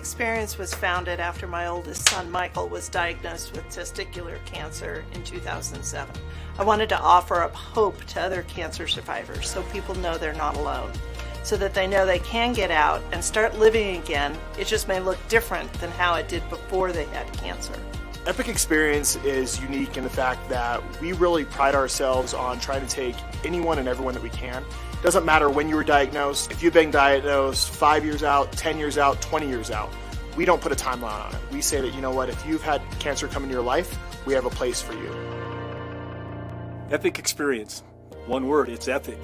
Experience was founded after my oldest son, Michael, was diagnosed with testicular cancer in 2007. I wanted to offer up hope to other cancer survivors so people know they're not alone, so that they know they can get out and start living again. It just may look different than how it did before they had cancer. Epic Experience is unique in the fact that we really pride ourselves on trying to take anyone and everyone that we can. Doesn't matter when you were diagnosed. If you've been diagnosed 5 years out, 10 years out, 20 years out, we don't put a timeline on it. We say that, you know what, if you've had cancer come into your life, we have a place for you. Epic Experience. One word, it's epic.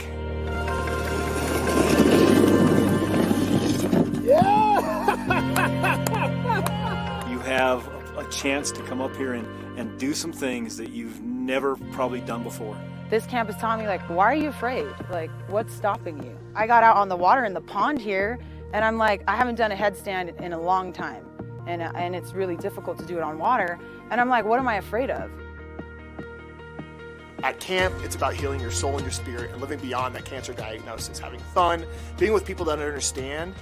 You have a chance to come up here and do some things that you've never probably done before. This camp is telling me, like, why are you afraid? Like, what's stopping you? I got out on the water in the pond here, and I'm like, I haven't done a headstand in a long time. And it's really difficult to do it on water. And I'm like, what am I afraid of? At camp, it's about healing your soul and your spirit and living beyond that cancer diagnosis, having fun, being with people that understand,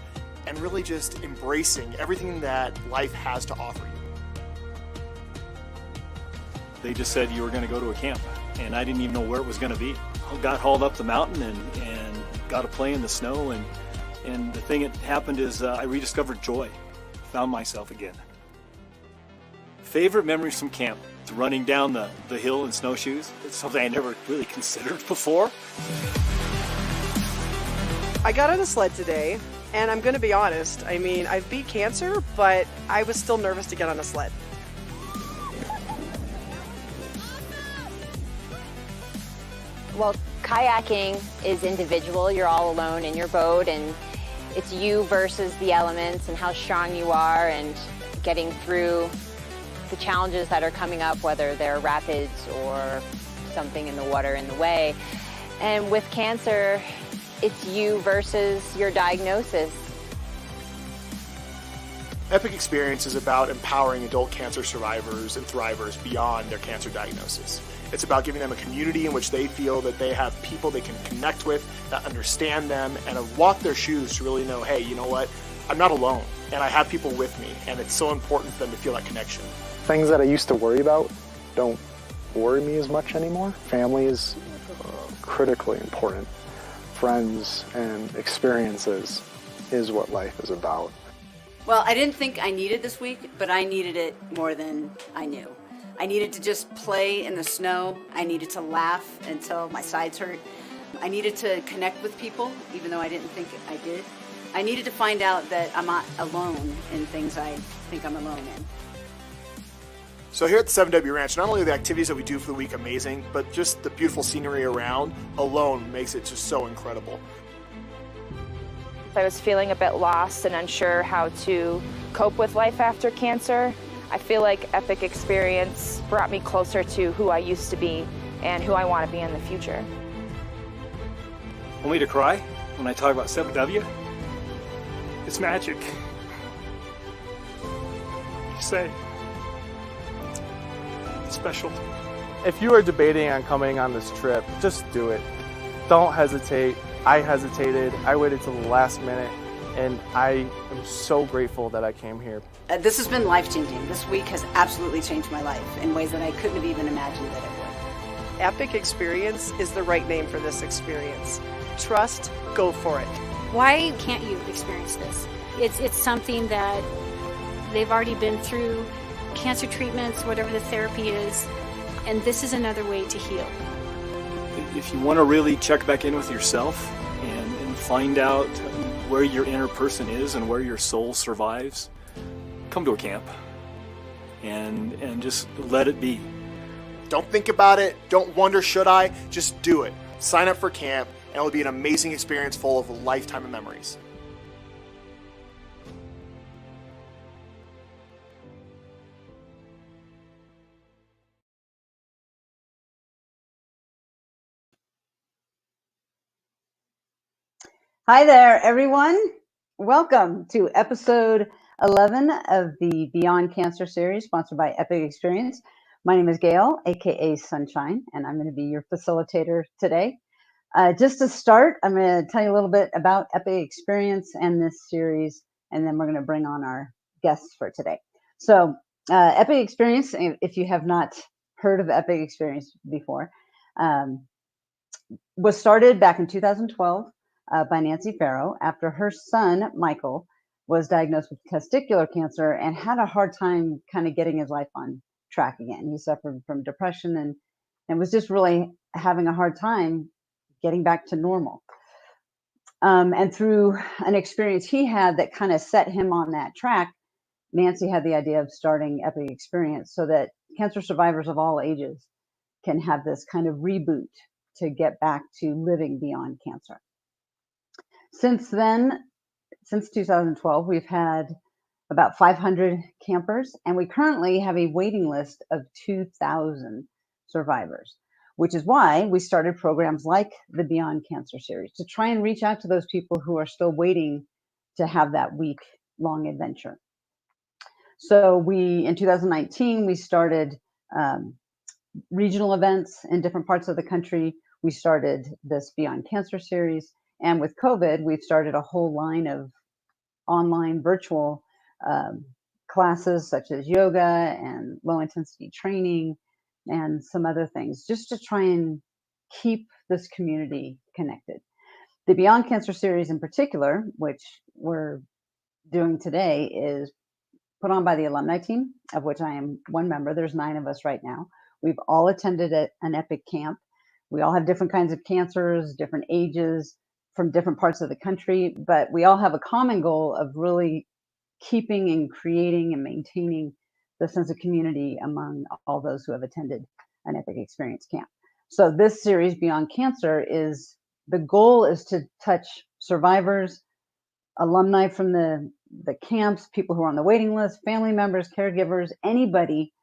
and really just embracing everything that life has to offer you. They just said you were going to go to a camp, and I didn't even know where it was going to be. I got hauled up the mountain and got to play in the snow, and the thing that happened is I rediscovered joy, found myself again. Favorite memories from camp? It's running down the hill in snowshoes. It's something I never really considered before. I got on a sled today, and I'm going to be honest. I mean, I've beat cancer, but I was still nervous to get on a sled. Well, kayaking is individual. You're all alone in your boat, and it's you versus the elements and how strong you are and getting through the challenges that are coming up, whether they're rapids or something in the water in the way. And with cancer, it's you versus your diagnosis. Epic Experience is about empowering adult cancer survivors and thrivers beyond their cancer diagnosis. It's about giving them a community in which they feel that they have people they can connect with, that understand them, and have walked their shoes to really know, hey, you know what, I'm not alone, and I have people with me, and it's so important for them to feel that connection. Things that I used to worry about don't worry me as much anymore. Family is critically important. Friends and experiences is what life is about. Well, I didn't think I needed this week, but I needed it more than I knew. I needed to just play in the snow. I needed to laugh until my sides hurt. I needed to connect with people, even though I didn't think I did. I needed to find out that I'm not alone in things I think I'm alone in. So here at the 7W Ranch, not only are the activities that we do for the week amazing, but just the beautiful scenery around alone makes it just so incredible. I was feeling a bit lost and unsure how to cope with life after cancer. I feel like Epic Experience brought me closer to who I used to be and who I want to be in the future. Want me to cry when I talk about 7W? It's magic. You say. It's special. If you are debating on coming on this trip, just do it. Don't hesitate. I hesitated. I waited till the last minute, and I am so grateful that I came here. This has been life-changing. This week has absolutely changed my life in ways that I couldn't have even imagined that it would. Epic Experience is the right name for this experience. Trust, go for it. Why can't you experience this? It's something that they've already been through, cancer treatments, whatever the therapy is, and this is another way to heal. If you want to really check back in with yourself and find out where your inner person is and where your soul survives, come to a camp and just let it be. Don't think about it. Don't wonder, should I? Just do it. Sign up for camp, and it'll be an amazing experience full of a lifetime of memories. Hi there, everyone. Welcome to episode 11 of the Beyond Cancer series, sponsored by Epic Experience. My name is Gail, aka Sunshine, and I'm going to be your facilitator today. Just to start, I'm going to tell you a little bit about Epic Experience and this series, and then we're going to bring on our guests for today. So, Epic Experience, if you have not heard of Epic Experience before, was started back in 2012 by Nancy Ferro after her son, Michael, was diagnosed with testicular cancer and had a hard time kind of getting his life on track again. He suffered from depression and was just really having a hard time getting back to normal. And through an experience he had that kind of set him on that track, Nancy had the idea of starting Epic Experience so that cancer survivors of all ages can have this kind of reboot to get back to living beyond cancer. Since then, since 2012, we've had about 500 campers, and we currently have a waiting list of 2,000 survivors, which is why we started programs like the Beyond Cancer series to try and reach out to those people who are still waiting to have that week-long adventure. So in 2019, we started regional events in different parts of the country. We started this Beyond Cancer series. And with COVID, we've started a whole line of online virtual classes such as yoga and low intensity training and some other things, just to try and keep this community connected. The Beyond Cancer series in particular, which we're doing today, is put on by the alumni team, of which I am one member. There's 9 of us right now. We've all attended an Epic camp. We all have different kinds of cancers, different ages, from different parts of the country, but we all have a common goal of really keeping and creating and maintaining the sense of community among all those who have attended an Epic Experience camp. So this series, Beyond Cancer, the goal is to touch survivors, alumni from the camps, people who are on the waiting list, family members, caregivers, anybody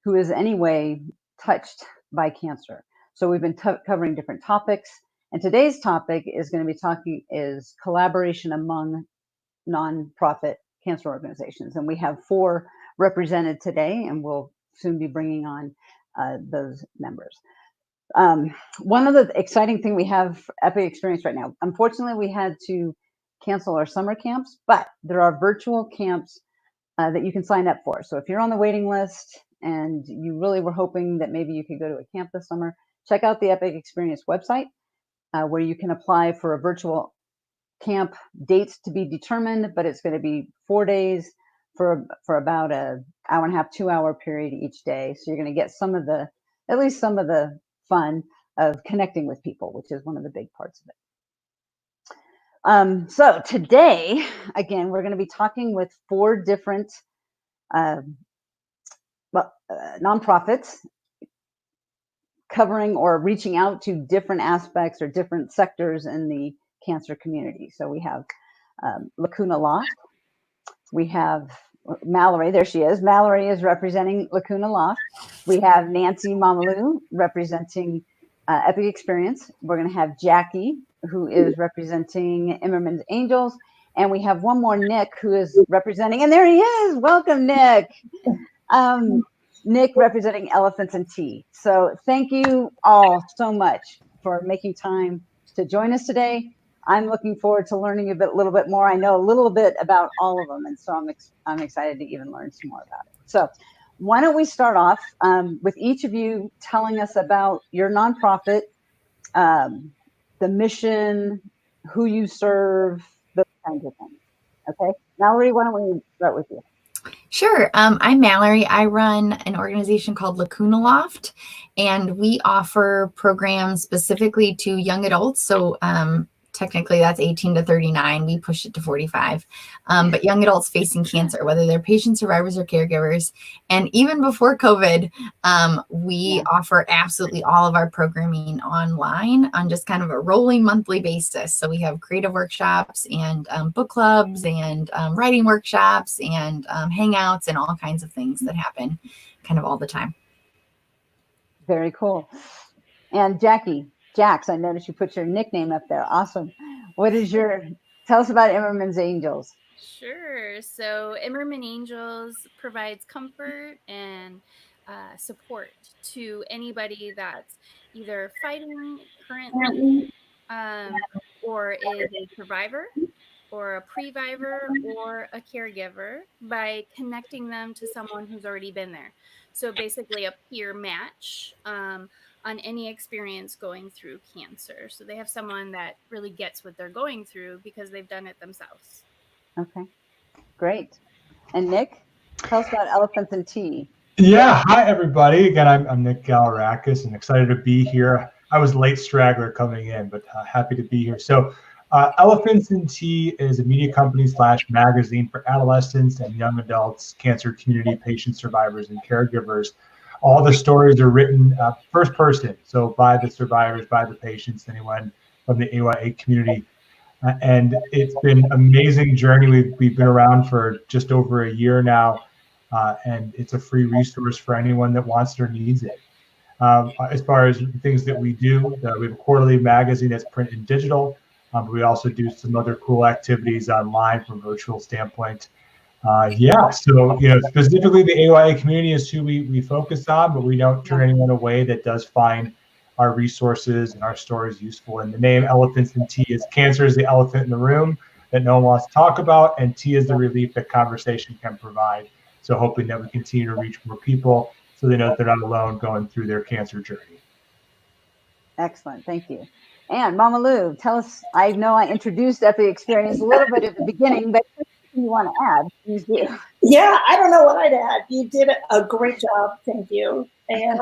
who is any way touched by cancer. So we've been covering different topics, and today's topic is going to be collaboration among nonprofit cancer organizations. And we have 4 represented today, and we'll soon be bringing on those members. One of the exciting things we have Epic Experience right now, unfortunately, we had to cancel our summer camps, but there are virtual camps that you can sign up for. So if you're on the waiting list and you really were hoping that maybe you could go to a camp this summer, check out the Epic Experience website where you can apply for a virtual camp. Dates to be determined, but it's going to be 4 days for about an hour and a half, 2-hour period each day. So you're going to get at least some of the fun of connecting with people, which is one of the big parts of it. So today, again, we're going to be talking with 4 different nonprofits covering or reaching out to different aspects or different sectors in the cancer community. So we have Lacuna Loft. We have Mallory. There she is. Mallory is representing Lacuna Loft. We have Nancy Mamalu representing Epic Experience. We're going to have Jackie, who is representing Imerman's Angels. And we have one more, Nick, who is representing, and there he is. Welcome, Nick. Nick representing Elephants and Tea. So thank you all so much for making time to join us today. I'm looking forward to learning a little bit more. I know a little bit about all of them, and so I'm excited to even learn some more about it. So why don't we start off with each of you telling us about your nonprofit, the mission, who you serve, those kinds of things. Okay, Mallory, why don't we start with you? Sure. I'm Mallory. I run an organization called Lacuna Loft, and we offer programs specifically to young adults. So technically that's 18 to 39. We push it to 45. But young adults facing cancer, whether they're patients, survivors, or caregivers. And even before COVID, we offer absolutely all of our programming online on just kind of a rolling monthly basis. So we have creative workshops and book clubs and writing workshops and hangouts and all kinds of things that happen kind of all the time. Very cool. And Jackie, Jax, I noticed you put your nickname up there. Awesome. Tell us about Imerman's Angels. Sure. So Imerman Angels provides comfort and support to anybody that's either fighting currently or is a survivor or a previvor or a caregiver by connecting them to someone who's already been there. So basically a peer match on any experience going through cancer. So they have someone that really gets what they're going through because they've done it themselves. Okay, great. And Nick, tell us about Elephants and Tea. Yeah, hi everybody. Again, I'm Nick Giallourakas and excited to be here. I was late straggler coming in, but happy to be here. So, Elephants and Tea is a media company / magazine for adolescents and young adults, cancer community patient survivors and caregivers. All the stories are written first person, so by the survivors, by the patients, anyone from the AYA community. And it's been an amazing journey. We've been around for just over a year now. And it's a free resource for anyone that wants it or needs it. As far as things that we do, we have a quarterly magazine that's print and digital, but we also do some other cool activities online from a virtual standpoint. So specifically the AYA community is who we focus on, but we don't turn anyone away that does find our resources and our stories useful. And the name Elephants and Tea is cancer is the elephant in the room that no one wants to talk about, and tea is the relief that conversation can provide. So hoping that we continue to reach more people so they know that they're not alone going through their cancer journey. Excellent, thank you. And Mama Lou, tell us, I know I introduced Epic Experience a little bit at the beginning, but if you want to add, please do. Yeah, I don't know what I'd add. You did a great job, thank you. And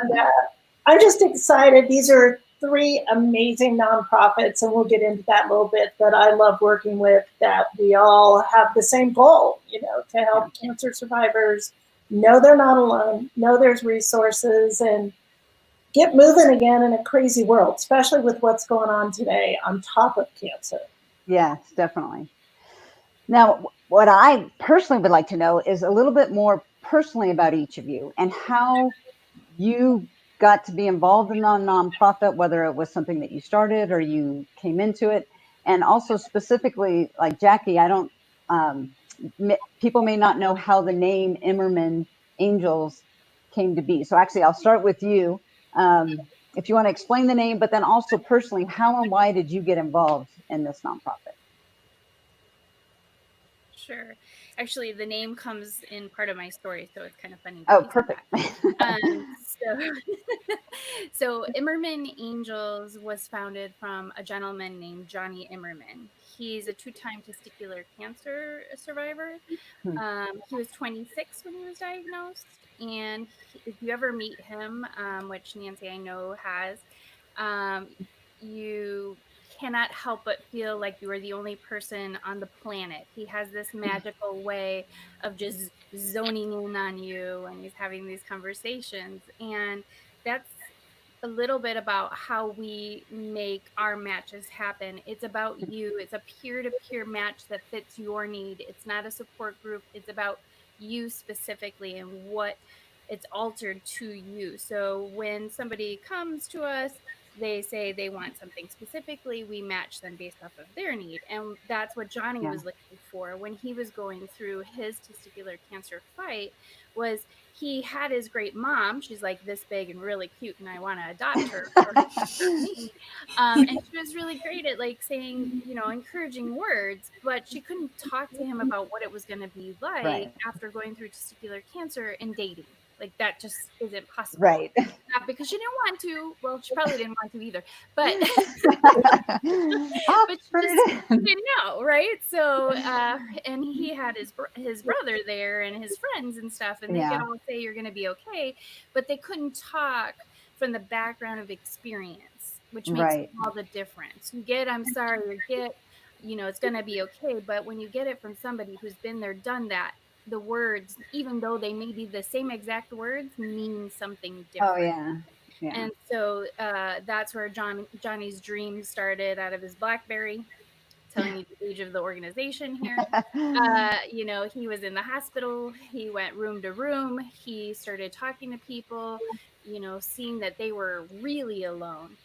I'm just excited. These are 3 amazing nonprofits, and we'll get into that a little bit, that I love working with, that we all have the same goal, to help cancer survivors know they're not alone, know there's resources, and get moving again in a crazy world, especially with what's going on today on top of cancer. Yes, definitely. Now, what I personally would like to know is a little bit more personally about each of you and how you got to be involved in a nonprofit, whether it was something that you started or you came into it. And also specifically, like Jackie, people may not know how the name Imerman Angels came to be. So actually, I'll start with you. If you want to explain the name, but then also personally, how and why did you get involved in this nonprofit? Sure. Actually, the name comes in part of my story, so it's kind of funny. Oh, perfect. So Imerman Angels was founded from a gentleman named Johnny Imerman. He's a 2-time testicular cancer survivor. He was 26 when he was diagnosed. And if you ever meet him, which Nancy I know has, you cannot help but feel like you are the only person on the planet. He has this magical way of just zoning in on you, and he's having these conversations. And that's a little bit about how we make our matches happen. It's about you. It's a peer-to-peer match that fits your need. It's not a support group. It's about you specifically and what it's altered to you. So when somebody comes to us, they say they want something specifically, we match them based off of their need. And that's what Johnny was looking for when he was going through his testicular cancer fight. Was he had his great mom, she's like this big and really cute, and I want to adopt her for me. And she was really great at like saying, encouraging words, but she couldn't talk to him about what it was going to be like after going through testicular cancer and dating. Like that just isn't possible. Right. Not because she didn't want to. Well, she probably didn't want to either. But, but she just didn't know, right? So, and he had his brother there and his friends and stuff, and they could all say you're going to be okay, but they couldn't talk from the background of experience, which makes all the difference. You get, I'm sorry, or get, it's going to be okay. But when you get it from somebody who's been there, done that, the words, even though they may be the same exact words, mean something different. Oh, yeah. And so that's where Johnny's dream started, out of his BlackBerry, telling you the age of the organization here. He was in the hospital. He went room to room. He started talking to people, seeing that they were really alone.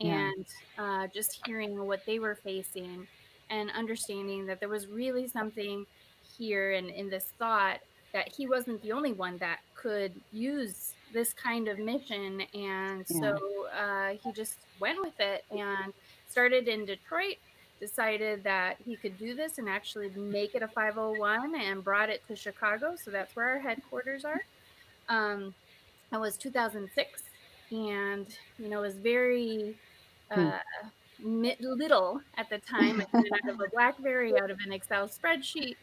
And just hearing what they were facing and understanding that there was really something here and in this thought that he wasn't the only one that could use this kind of mission. And so he just went with it and started in Detroit, decided that he could do this and actually make it a 501 and brought it to Chicago. So that's where our headquarters are. It was 2006, and it was very little at the time. I did it out of a BlackBerry, out of an Excel spreadsheet.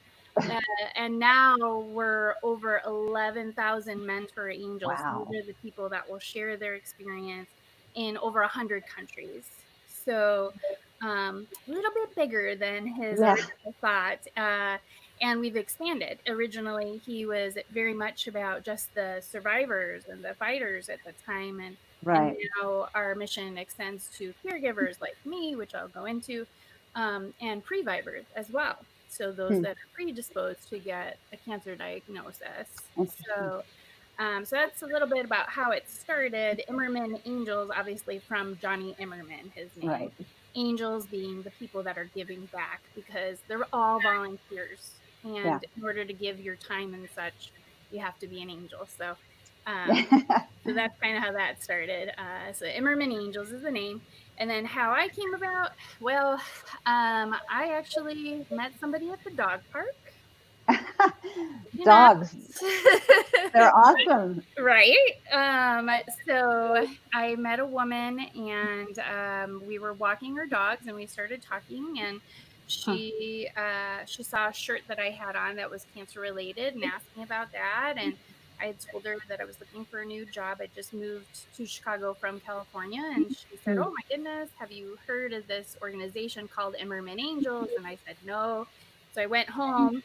And now we're over 11,000 mentor angels. Wow. These are the people that will share their experience in over 100 countries. So a little bit bigger than his Yeah. original thought. And we've expanded. Originally, he was very much about just the survivors and the fighters at the time. And Right. now our mission extends to caregivers like me, which I'll go into, and previvors as well. So those that are predisposed to get a cancer diagnosis. So that's a little bit about how it started. Imerman Angels, obviously from Johnny Imerman, his name. Right. Angels being the people that are giving back, because they're all volunteers. And Yeah. in order to give your time and such, you have to be an angel. So so that's kind of how that started. So Imerman Angels is the name. And then how I came about, well, I actually met somebody at the dog park. Dogs. They're awesome. Right. So I met a woman, and we were walking her dogs, and we started talking, and she saw a shirt that I had on that was cancer related and asked me about that. And I had told her that I was looking for a new job. I just moved to Chicago from California, and she said, "Oh my goodness, have you heard of this organization called Imerman Angels?" And I said, "No." So I went home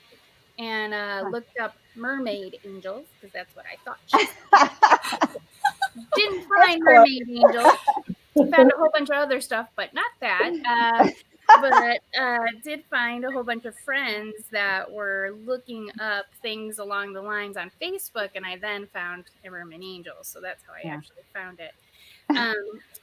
and looked up mermaid angels, because that's what I thought she said. Didn't find mermaid angels. Found a whole bunch of other stuff, but not that. But did find a whole bunch of friends that were looking up things along the lines on Facebook, and I then found Imerman Angels. So that's how I actually found it.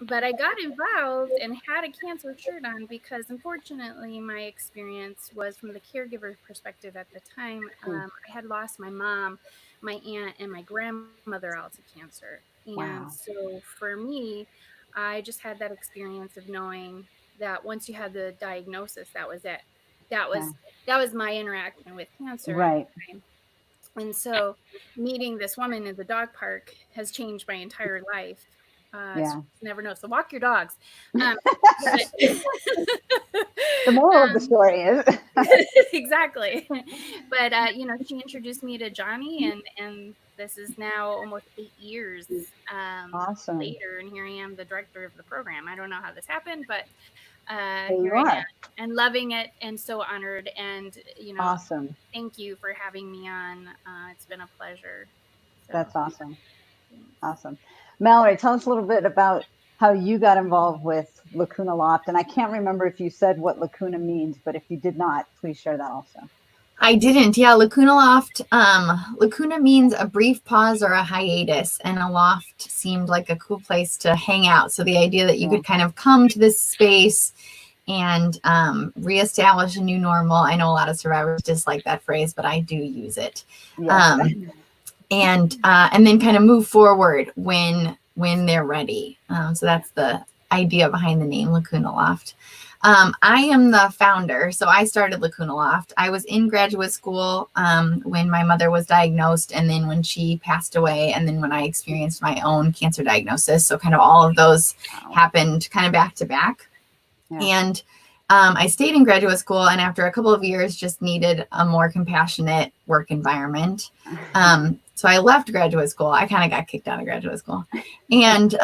But I got involved and had a cancer shirt on because, unfortunately, my experience was from the caregiver perspective at the time. I had lost my mom, my aunt, and my grandmother all to cancer. And Wow. so for me, I just had that experience of knowing that once you had the diagnosis, that was it. That was my interaction with cancer. Right. At the time. And so meeting this woman in the dog park has changed my entire life. So you never know. So walk your dogs. The moral of the story is exactly. But she introduced me to Johnny, and this is now almost 8 years awesome. later, and here I am, the director of the program. I don't know how this happened, but There you here I are. am, and loving it, and so honored. And Awesome. thank you for having me on. It's been a pleasure. So. That's awesome. Awesome. Mallory, tell us a little bit about how you got involved with Lacuna Loft. And I can't remember if you said what Lacuna means, but if you did not, please share that also. I didn't. Yeah, Lacuna Loft. Lacuna means a brief pause or a hiatus, and a loft seemed like a cool place to hang out. So the idea that you could kind of come to this space and reestablish a new normal. I know a lot of survivors dislike that phrase, but I do use it. And then kind of move forward when they're ready. So that's the idea behind the name Lacuna Loft. I am the founder, so I started Lacuna Loft. I was in graduate school when my mother was diagnosed, and then when she passed away, and then when I experienced my own cancer diagnosis. So kind of all of those happened kind of back to back. And I stayed in graduate school, and after a couple of years just needed a more compassionate work environment. So I left graduate school. I kind of got kicked out of graduate school, and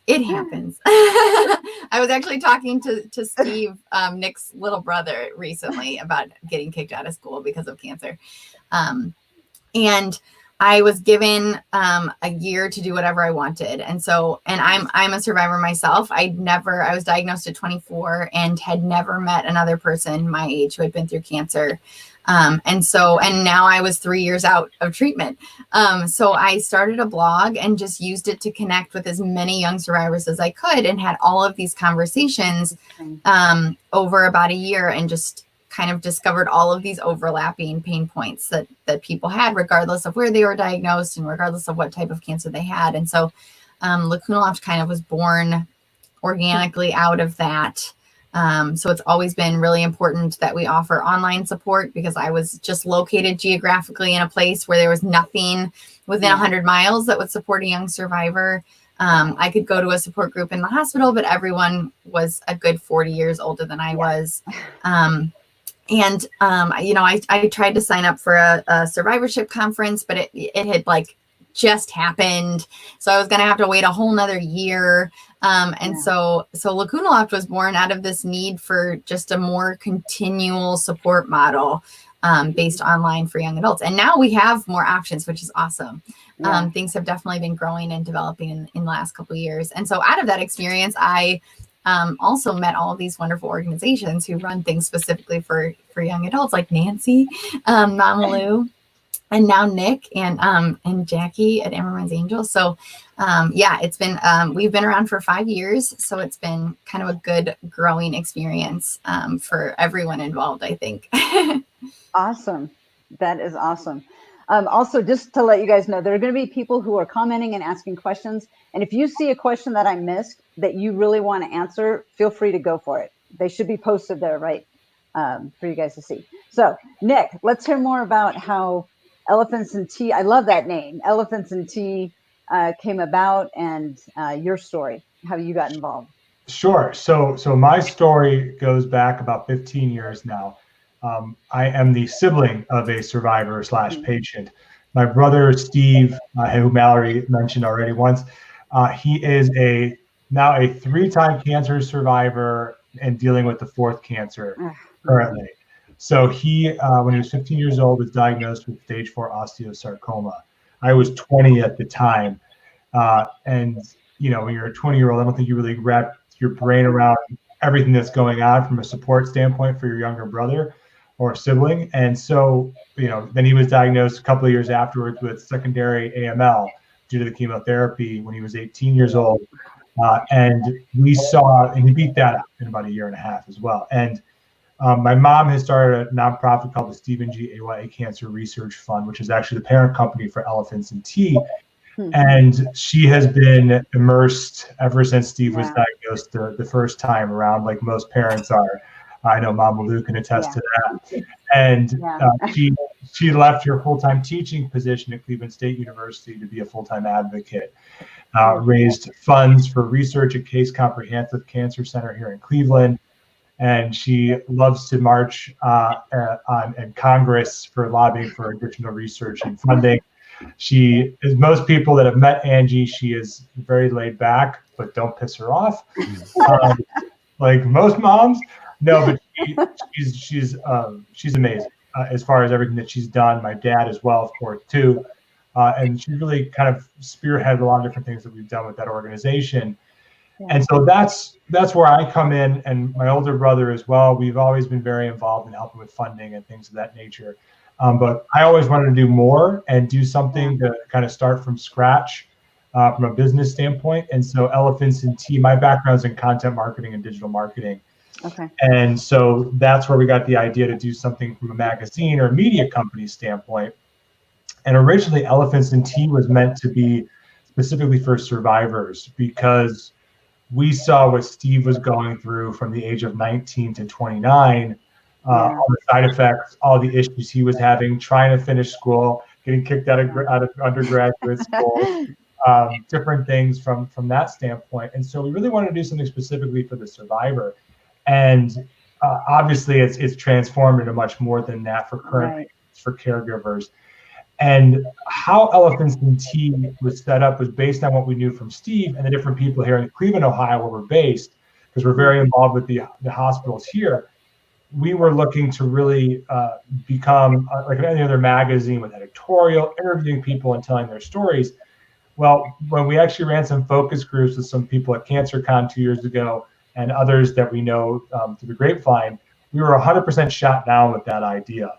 it happens. I was actually talking to Steve, Nick's little brother, recently about getting kicked out of school because of cancer. And I was given a year to do whatever I wanted. And I'm a survivor myself. I was diagnosed at 24 and had never met another person my age who had been through cancer. And now I was 3 years out of treatment. So I started a blog and just used it to connect with as many young survivors as I could, and had all of these conversations over about a year, and just kind of discovered all of these overlapping pain points that people had, regardless of where they were diagnosed and regardless of what type of cancer they had. And so Lacuna Loft kind of was born organically out of that. So it's always been really important that we offer online support, because I was just located geographically in a place where there was nothing within 100 miles that would support a young survivor. I could go to a support group in the hospital, but everyone was a good 40 years older than I was. I tried to sign up for a survivorship conference, but it had like just happened. So I was going to have to wait a whole nother year. So Lacuna Loft was born out of this need for just a more continual support model based online for young adults. And now we have more options, which is awesome. Things have definitely been growing and developing in the last couple of years. And so out of that experience, I also met all of these wonderful organizations who run things specifically for young adults, like Nancy, Mama Lou, and now Nick and Jackie at Imerman's Angels. So it's been, we've been around for 5 years. So it's been kind of a good growing experience for everyone involved, I think. Awesome. That is awesome. Also, just to let you guys know, there are going to be people who are commenting and asking questions. And if you see a question that I missed that you really want to answer, feel free to go for it. They should be posted there, right, for you guys to see. So, Nick, let's hear more about how Elephants and Tea, I love that name, Elephants and Tea came about, and your story, how you got involved. Sure. So my story goes back about 15 years now. I am the sibling of a survivor / patient. My brother, Steve, who Mallory mentioned already once, he is now a 3-time cancer survivor and dealing with the 4th cancer currently. So he, when he was 15 years old, was diagnosed with stage 4 osteosarcoma. I was 20 at the time. And, when you're a 20-year-old, I don't think you really wrap your brain around everything that's going on from a support standpoint for your younger brother or sibling. And so, then he was diagnosed a couple of years afterwards with secondary AML due to the chemotherapy when he was 18 years old. And he beat that out in about 1.5 years as well. And my mom has started a nonprofit called the Stephen G. AYA Cancer Research Fund, which is actually the parent company for Elephants and Tea. And she has been immersed ever since Steve was diagnosed the first time around, like most parents are. I know Mama Lou can attest to that. And she left her full-time teaching position at Cleveland State University to be a full-time advocate. Raised funds for research at Case Comprehensive Cancer Center here in Cleveland. And she loves to march in Congress for lobbying for additional research and funding. She is, most people that have met Angie, she is very laid back, but don't piss her off. Like most moms. No, but she's amazing as far as everything that she's done. My dad as well, of course, too. And she really kind of spearheaded a lot of different things that we've done with that organization. And so that's where I come in, and my older brother as well. We've always been very involved in helping with funding and things of that nature. But I always wanted to do more and do something to kind of start from scratch from a business standpoint. And so Elephants and Tea, my background's in content marketing and digital marketing. Okay. And so that's where we got the idea to do something from a magazine or media company standpoint. And originally Elephants and Tea was meant to be specifically for survivors, because we saw what Steve was going through from the age of 19 to 29, all the side effects, all the issues he was having, trying to finish school, getting kicked out of undergraduate school, different things from that standpoint. And so we really wanted to do something specifically for the survivor. And obviously it's transformed into much more than that for current for caregivers. And how Elephants and Tea was set up was based on what we knew from Steve and the different people here in Cleveland, Ohio, where we're based, because we're very involved with the hospitals here. We were looking to really become like any other magazine with editorial, interviewing people and telling their stories. Well, when we actually ran some focus groups with some people at CancerCon 2 years ago and others that we know through the grapevine, we were 100% shot down with that idea.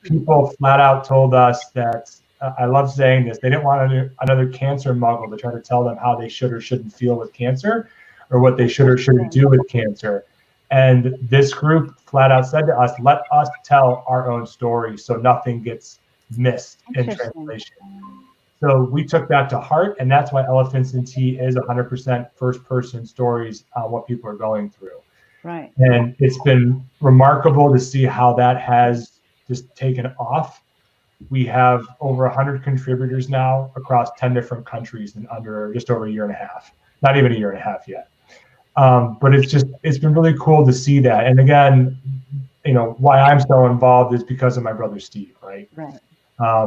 People flat out told us that, I love saying this, they didn't want another cancer muggle to try to tell them how they should or shouldn't feel with cancer or what they should or shouldn't do with cancer. And this group flat out said to us, let us tell our own story so nothing gets missed in translation. So we took that to heart, and that's why Elephants and Tea is 100% first-person stories on what people are going through. Right. And it's been remarkable to see how that has just taken off. We have over 100 contributors now across 10 different countries in under just over a year and a half, not even a year and a half yet. But it's been really cool to see that. And again, why I'm so involved is because of my brother Steve, right? Right. I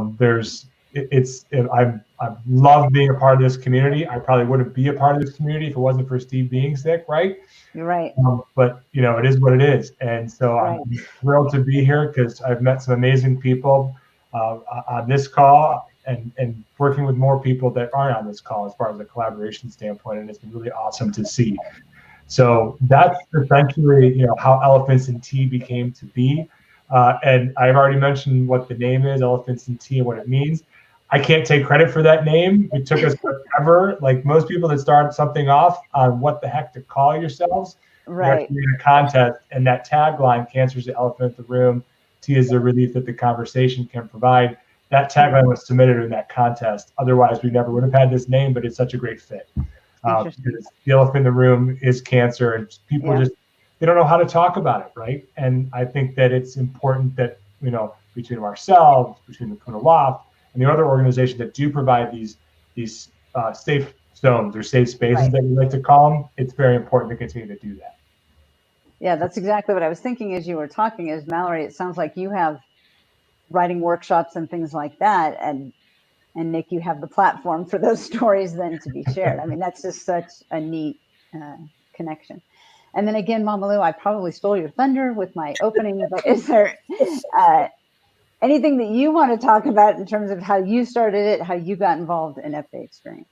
love being a part of this community. I probably wouldn't be a part of this community if it wasn't for Steve being sick, right? You're right. But it is what it is. And so Right. I'm thrilled to be here because I've met some amazing people on this call and working with more people that aren't on this call as far as a collaboration standpoint. And it's been really awesome to see. So that's essentially, how Elephants in Tea became to be. And I've already mentioned what the name is, Elephants in Tea, and what it means. I can't take credit for that name. It took us forever. Like most people that start something off on what the heck to call yourselves. Right. We're in a contest, and that tagline, "Cancer is the elephant in the room, tea is the relief that the conversation can provide." That tagline was submitted in that contest. Otherwise, we never would have had this name, but it's such a great fit. Because the elephant in the room is cancer, and people they don't know how to talk about it, right? And I think that it's important that, between ourselves, between Lacuna Loft, and the other organizations that do provide these safe zones or safe spaces that we like to call them, it's very important to continue to do that. Yeah, that's exactly what I was thinking as you were talking. Is Mallory, it sounds like you have writing workshops and things like that, and Nick, you have the platform for those stories then to be shared. I mean, that's just such a neat connection. And then again, Mama Lou, I probably stole your thunder with my opening, but is there anything that you want to talk about in terms of how you started it, how you got involved in Epic Experience?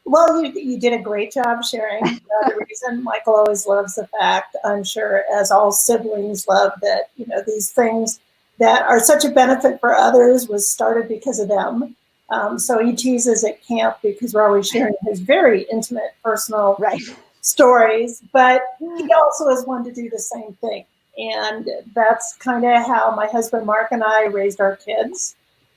Well, you did a great job sharing. The reason Michael always loves the fact, I'm sure, as all siblings love, that these things that are such a benefit for others was started because of them. So he teases at camp because we're always sharing his very intimate, personal stories, but he also is one to do the same thing. And that's kind of how my husband Mark and I raised our kids.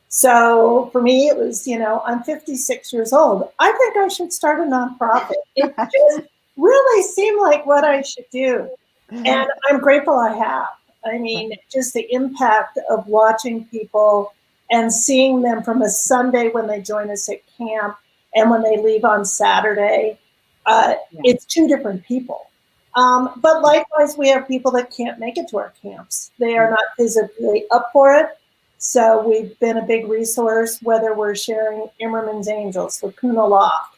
So for me, it was, I'm 56 years old. I think I should start a nonprofit. It just really seemed like what I should do. And I'm grateful I have. I mean, just the impact of watching people and seeing them from a Sunday when they join us at camp and when they leave on Saturday, it's two different people. But likewise, we have people that can't make it to our camps. They are not physically up for it. So we've been a big resource, whether we're sharing Imerman's Angels, Lacuna Loft,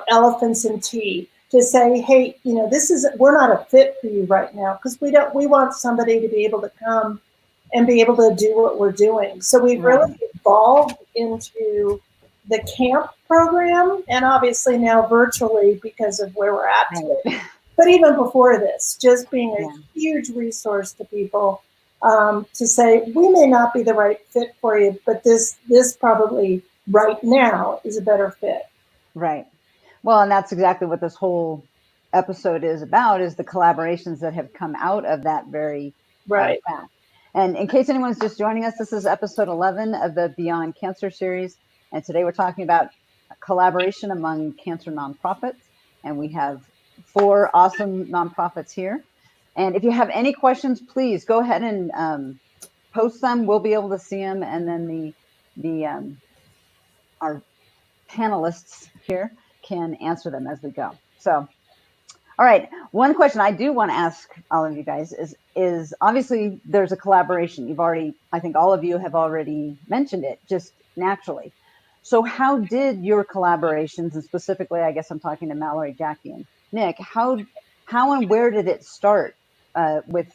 Elephants in Tea, to say, hey, we're not a fit for you right now, because we want somebody to be able to come and be able to do what we're doing. So we've really evolved into the camp program, and obviously now virtually because of where we're at today. But even before this, just being a huge resource to people, to say, we may not be the right fit for you, but this probably right now is a better fit. Right. Well, and that's exactly what this whole episode is about, is the collaborations that have come out of that very fact. And in case anyone's just joining us, this is episode 11 of the Beyond Cancer series. And today we're talking about collaboration among cancer nonprofits. And we have 4 awesome nonprofits here. And if you have any questions, please go ahead and post them. We'll be able to see them. And then our panelists here can answer them as we go. So, all right. One question I do want to ask all of you guys is obviously there's a collaboration. I think all of you have already mentioned it just naturally. So how did your collaborations, and specifically, I guess I'm talking to Mallory, Jackie, and Nick, how and where did it start with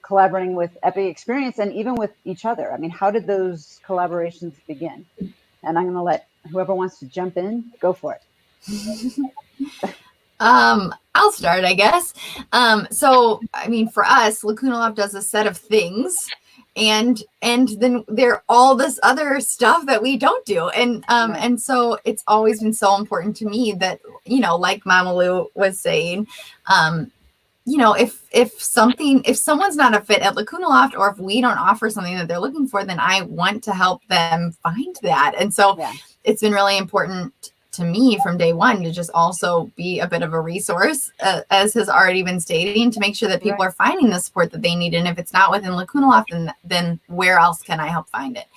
collaborating with Epic Experience and even with each other? I mean, how did those collaborations begin? And I'm going to let whoever wants to jump in, go for it. I'll start, I guess. So, I mean, for us, Lacuna Loft does a set of things, and then there all this other stuff that we don't do. And so it's always been so important to me that, like Mama Lou was saying, if someone's not a fit at Lacuna Loft, or if we don't offer something that they're looking for, then I want to help them find that. And so it's been really important to me from day one to just also be a bit of a resource, as has already been stating, to make sure that people are finding the support that they need. And if it's not within Lacuna Loft, then where else can I help find it?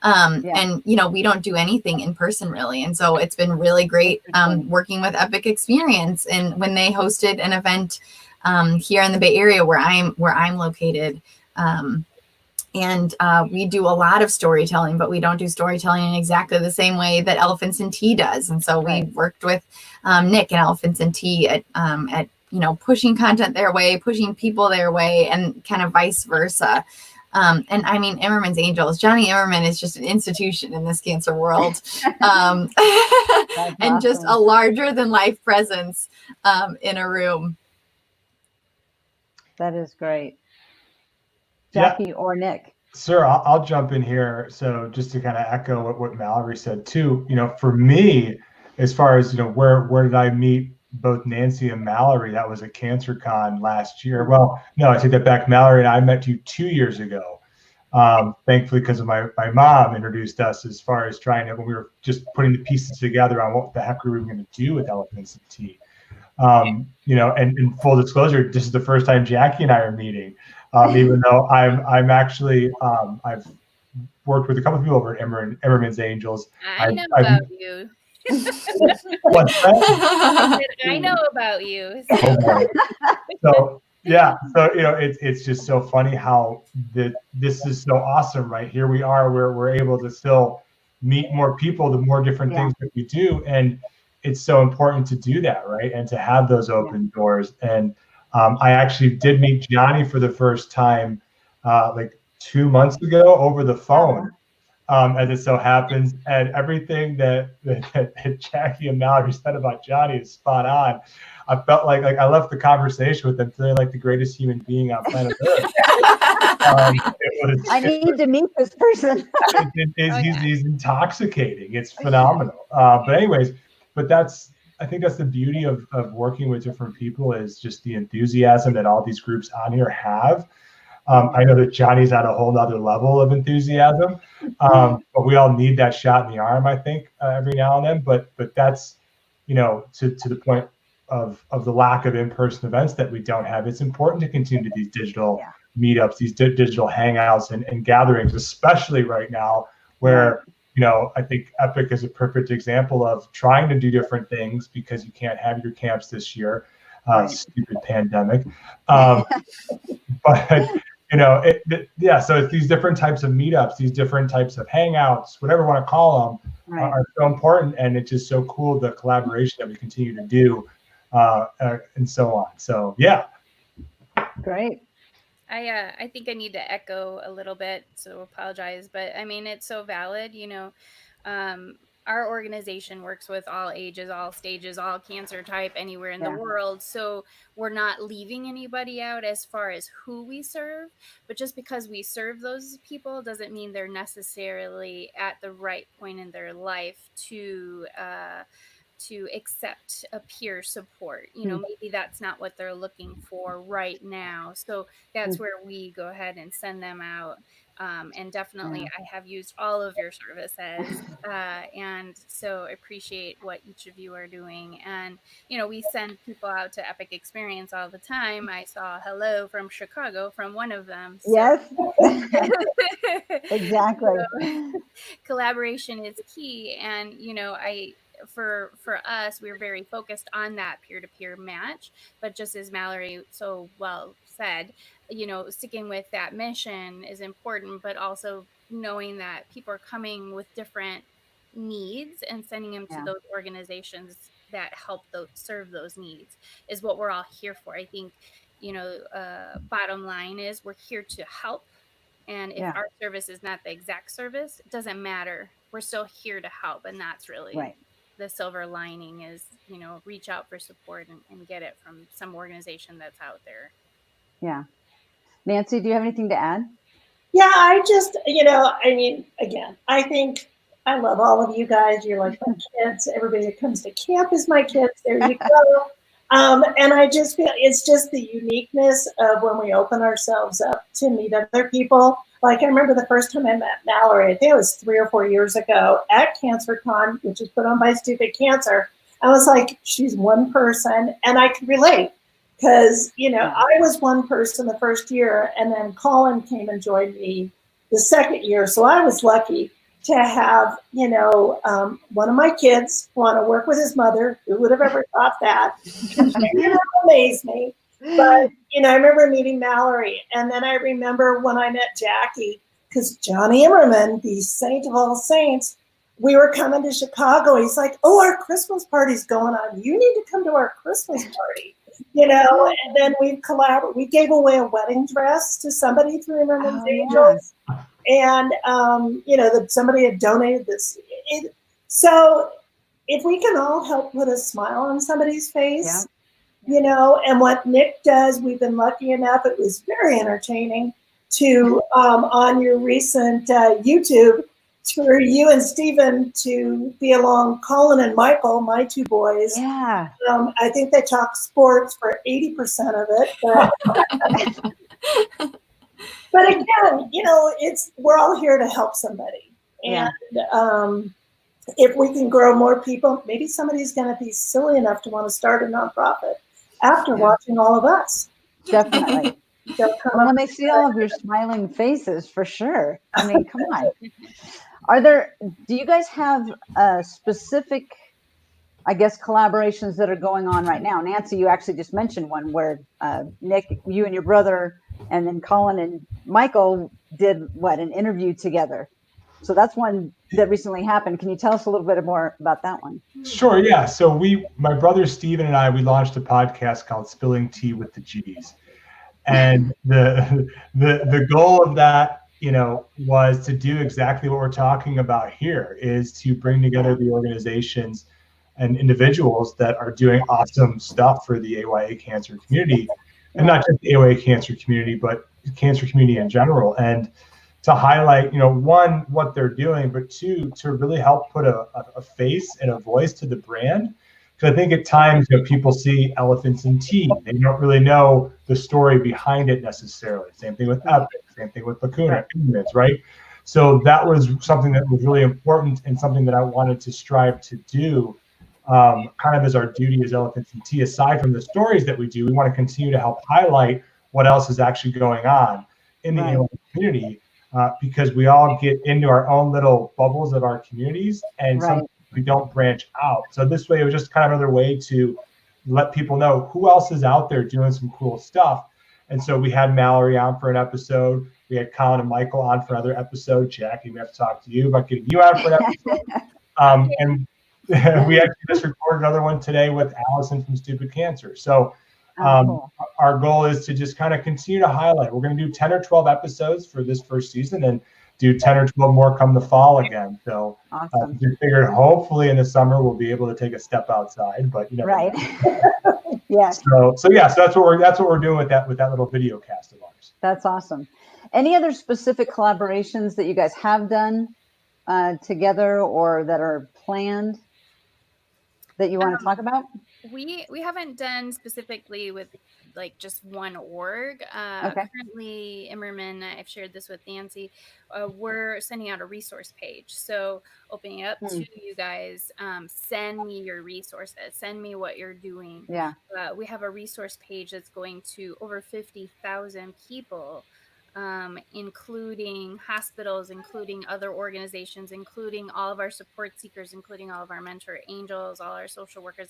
And, you know, we don't do anything in person really. And so it's been really great working with Epic Experience. And when they hosted an event here in the Bay Area where I'm located, and we do a lot of storytelling, but we don't do storytelling in exactly the same way that Elephants and Tea does. And so we worked with Nick and Elephants and Tea at you know, pushing content their way, pushing people their way, and kind of vice versa. And I mean, Imerman's Angels, Johnny Imerman is just an institution in this cancer world, and just a larger than life presence in a room. That is great. Jackie or Nick? Sir, I'll jump in here. So just to kind of echo what Mallory said too, you know, for me, as far as, you know, where did I meet both Nancy and Mallory? That was at CancerCon last year. Well, no, I take that back. Mallory and I met you 2 years ago. Thankfully, because of my mom introduced us as far as trying to, when we were just putting the pieces together on what the heck we were going to do with Elephants and Tea. You know, and in full disclosure, this is the first time Jackie and I are meeting. Even though I'm actually, I've worked with a couple of people over at Imerman's Angels. I know about you. What's that? I know about you. So yeah, so you know, it's just so funny how this is so awesome, right? Here we are, where we're able to still meet more people, the more different things that we do, and it's so important to do that, right? And to have those open doors. And I actually did meet Johnny for the first time like 2 months ago over the phone, as it so happens. And everything that Jackie and Mallory said about Johnny is spot on. I felt like I left the conversation with them feeling like the greatest human being on planet Earth. I need to meet this person. He's intoxicating. It's phenomenal. But anyways, I think that's the beauty of working with different people, is just the enthusiasm that all these groups on here have. I know that Johnny's at a whole nother level of enthusiasm, but we all need that shot in the arm, I think, every now and then. But that's, you know, to the point of the lack of in-person events that we don't have. It's important to continue these digital meetups, these digital hangouts and gatherings, especially right now where, you know, I think Epic is a perfect example of trying to do different things because you can't have your camps this year, stupid pandemic. But, you know, so it's these different types of meetups, these different types of hangouts, whatever you want to call them, are so important. And it's just so cool, the collaboration that we continue to do and so on. So, yeah. Great. I think I need to echo a little bit, so apologize, but I mean, it's so valid. You know, our organization works with all ages, all stages, all cancer type, anywhere in the world. So we're not leaving anybody out as far as who we serve, but just because we serve those people doesn't mean they're necessarily at the right point in their life to accept a peer support. You know, maybe that's not what they're looking for right now. So that's where we go ahead and send them out. And definitely I have used all of your services. And so appreciate what each of you are doing. And, you know, we send people out to Epic Experience all the time. I saw hello from Chicago from one of them. So. Yes, exactly. So, collaboration is key. And, you know, for us, we're very focused on that peer-to-peer match, but just as Mallory so well said, you know, sticking with that mission is important, but also knowing that people are coming with different needs and sending them to those organizations that help serve those needs is what we're all here for. I think, you know, bottom line is we're here to help. And if our service is not the exact service, it doesn't matter. We're still here to help. And that's really the silver lining is, you know, reach out for support and get it from some organization that's out there. Yeah. Nancy, do you have anything to add? Yeah, I just, you know, I mean, again, I think I love all of you guys. You're like my kids. Everybody that comes to camp is my kids. There you go. And I just feel it's just the uniqueness of when we open ourselves up to meet other people. Like I remember the first time I met Mallory, I think it was 3 or 4 years ago at CancerCon, which is put on by Stupid Cancer. I was like, she's one person, and I could relate because, I was one person the first year, and then Colin came and joined me the second year. So I was lucky to have, one of my kids want to work with his mother. Who would have ever thought that? It amazed me. But, I remember meeting Mallory. And then I remember when I met Jackie, because Johnny Imerman, the saint of all saints, we were coming to Chicago. He's like, oh, our Christmas party's going on. You need to come to our Christmas party. And then we collaborated. We gave away a wedding dress to somebody through Imerman's Angels. And, that somebody had donated this. So if we can all help put a smile on somebody's face, and what Nick does, we've been lucky enough, it was very entertaining to, on your recent YouTube, for you and Stephen to be along, Colin and Michael, my two boys. Yeah. I think they talk sports for 80% of it. But again, we're all here to help somebody. And if we can grow more people, maybe somebody's going to be silly enough to want to start a nonprofit after watching all of us. Definitely. Well, when they see all of your smiling faces, for sure. I mean, come on. Do you guys have specific, I guess, collaborations that are going on right now? Nancy, you actually just mentioned one where Nick, you and your brother, and then Colin and Michael did an interview together. So that's one that recently happened. Can you tell us a little bit more about that one? Sure, yeah. So my brother Steven and I, we launched a podcast called Spilling Tea with the G's. And the goal of that, was to do exactly what we're talking about here, is to bring together the organizations and individuals that are doing awesome stuff for the AYA cancer community, and not just the AYA cancer community, but the cancer community in general. And to highlight, one, what they're doing, but two, to really help put a face and a voice to the brand. Because I think at times, people see elephants in tea. They don't really know the story behind it necessarily. Same thing with Epic, same thing with Lacuna, right? So that was something that was really important and something that I wanted to strive to do, kind of as our duty as elephants in tea. Aside from the stories that we do, we want to continue to help highlight what else is actually going on in the ALA community, because we all get into our own little bubbles of our communities, and sometimes we don't branch out. So this way, it was just kind of another way to let people know who else is out there doing some cool stuff. And so we had Mallory on for an episode. We had Colin and Michael on for another episode. Jackie, we have to talk to you about getting you on for an episode. And we actually just recorded another one today with Allison from Stupid Cancer. So our goal is to just kind of continue to highlight. We're going to do 10 or 12 episodes for this first season, and do 10 or 12 more come the fall again. So we figured hopefully in the summer we'll be able to take a step outside, but Yeah. So that's what we're doing with that little video cast of ours. That's awesome. Any other specific collaborations that you guys have done together or that are planned that you want to talk about? We haven't done specifically with just one org. Currently, Imerman, I've shared this with Nancy, we're sending out a resource page. So opening it up to you guys, send me your resources, send me what you're doing. Yeah. We have a resource page that's going to over 50,000 people, including hospitals, including other organizations, including all of our support seekers, including all of our mentor angels, all our social workers,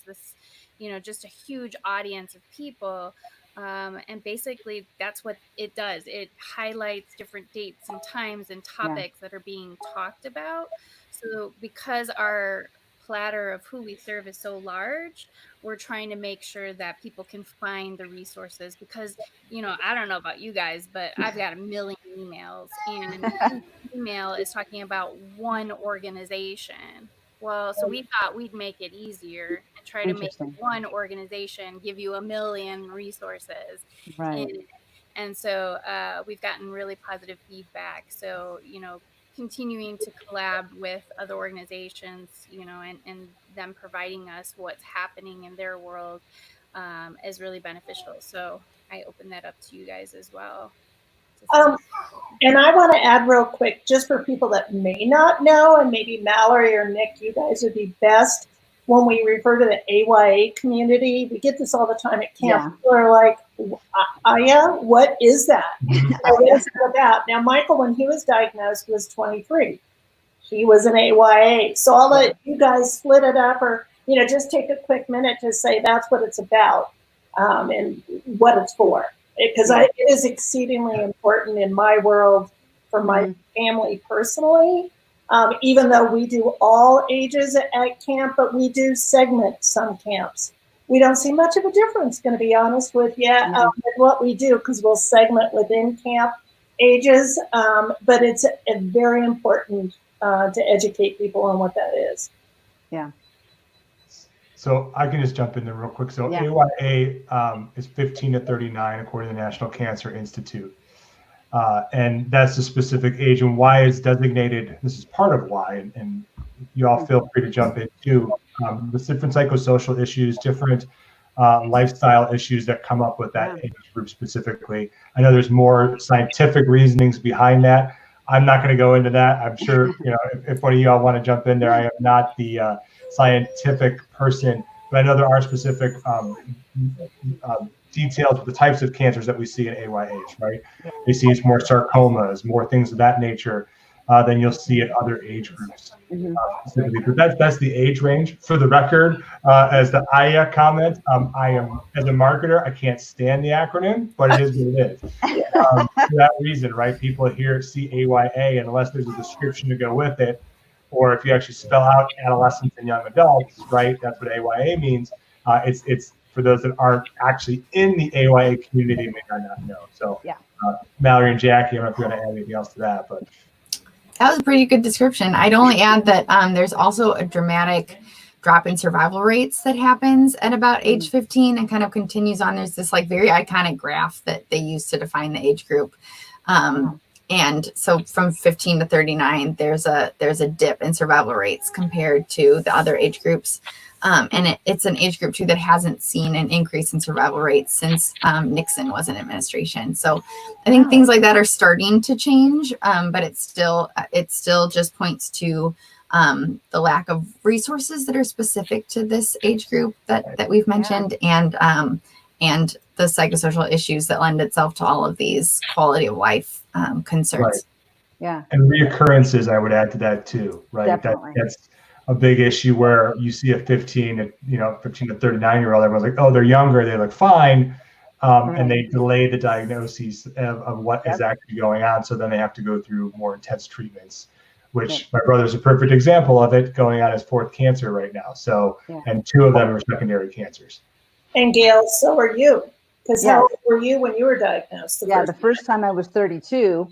just a huge audience of people. And basically that's what it does. It highlights different dates and times and topics that are being talked about. So because our platter of who we serve is so large, we're trying to make sure that people can find the resources, because I don't know about you guys, but I've got a million emails, and each email is talking about one organization. Well, so we thought we'd make it easier and try to make one organization give you a million resources. Right. And so we've gotten really positive feedback. So, continuing to collab with other organizations, and them providing us what's happening in their world. is really beneficial. So I open that up to you guys as well. And I want to add real quick, just for people that may not know, and maybe Mallory or Nick, you guys would be best when we refer to the AYA community. We get this all the time at camp. Yeah. People are like, Aya, what is that? What is it about? Now, Michael, when he was diagnosed, was 23. He was an AYA. So I'll let you guys split it up, or just take a quick minute to say that's what it's about and what it's for. Because it is exceedingly important in my world, for my family personally, even though we do all ages at camp, but we do segment some camps. We don't see much of a difference, going to be honest with you, with what we do, because we'll segment within camp ages, but it's very important to educate people on what that is. Yeah. So I can just jump in there real quick. So AYA is 15 to 39 according to the National Cancer Institute. And that's the specific age, and why it's designated. This is part of why, and you all feel free to jump in too. There's different psychosocial issues, different lifestyle issues that come up with that age group specifically. I know there's more scientific reasonings behind that. I'm not going to go into that. I'm sure, if one of you all want to jump in there, I am not the scientific person, but I know there are specific details of the types of cancers that we see in AYAs, right? They see it's more sarcomas, more things of that nature than you'll see at other age groups. Specifically. But that's the age range. For the record, as the AYA comment, I am, as a marketer, I can't stand the acronym, but it is what it is. For that reason, right? People here see AYA, and unless there's a description to go with it, or if you actually spell out adolescents and young adults, right? That's what AYA means. It's for those that aren't actually in the AYA community, may not know. So, Mallory and Jackie, I don't know if you want to add anything else to that, but that was a pretty good description. I'd only add that there's also a dramatic drop in survival rates that happens at about age 15 and kind of continues on. There's this like very iconic graph that they use to define the age group. And so from 15 to 39, there's a dip in survival rates compared to the other age groups. And it's an age group too that hasn't seen an increase in survival rates since Nixon was in administration. So I think things like that are starting to change, but it still just points to the lack of resources that are specific to this age group that we've mentioned, and the psychosocial issues that lend itself to all of these quality of life concerns. Right. Yeah. And reoccurrences, I would add to that too, right? Definitely. That's a big issue where you see a 15 to 39-year-old, everyone's like, oh, they're younger, they look fine. And they delay the diagnoses of what is actually going on. So then they have to go through more intense treatments, which my brother's a perfect example of it, going on his 4th cancer right now. So, and 2 of them are secondary cancers. And Gail, so are you. Because how old were you when you were diagnosed? The first time I was 32,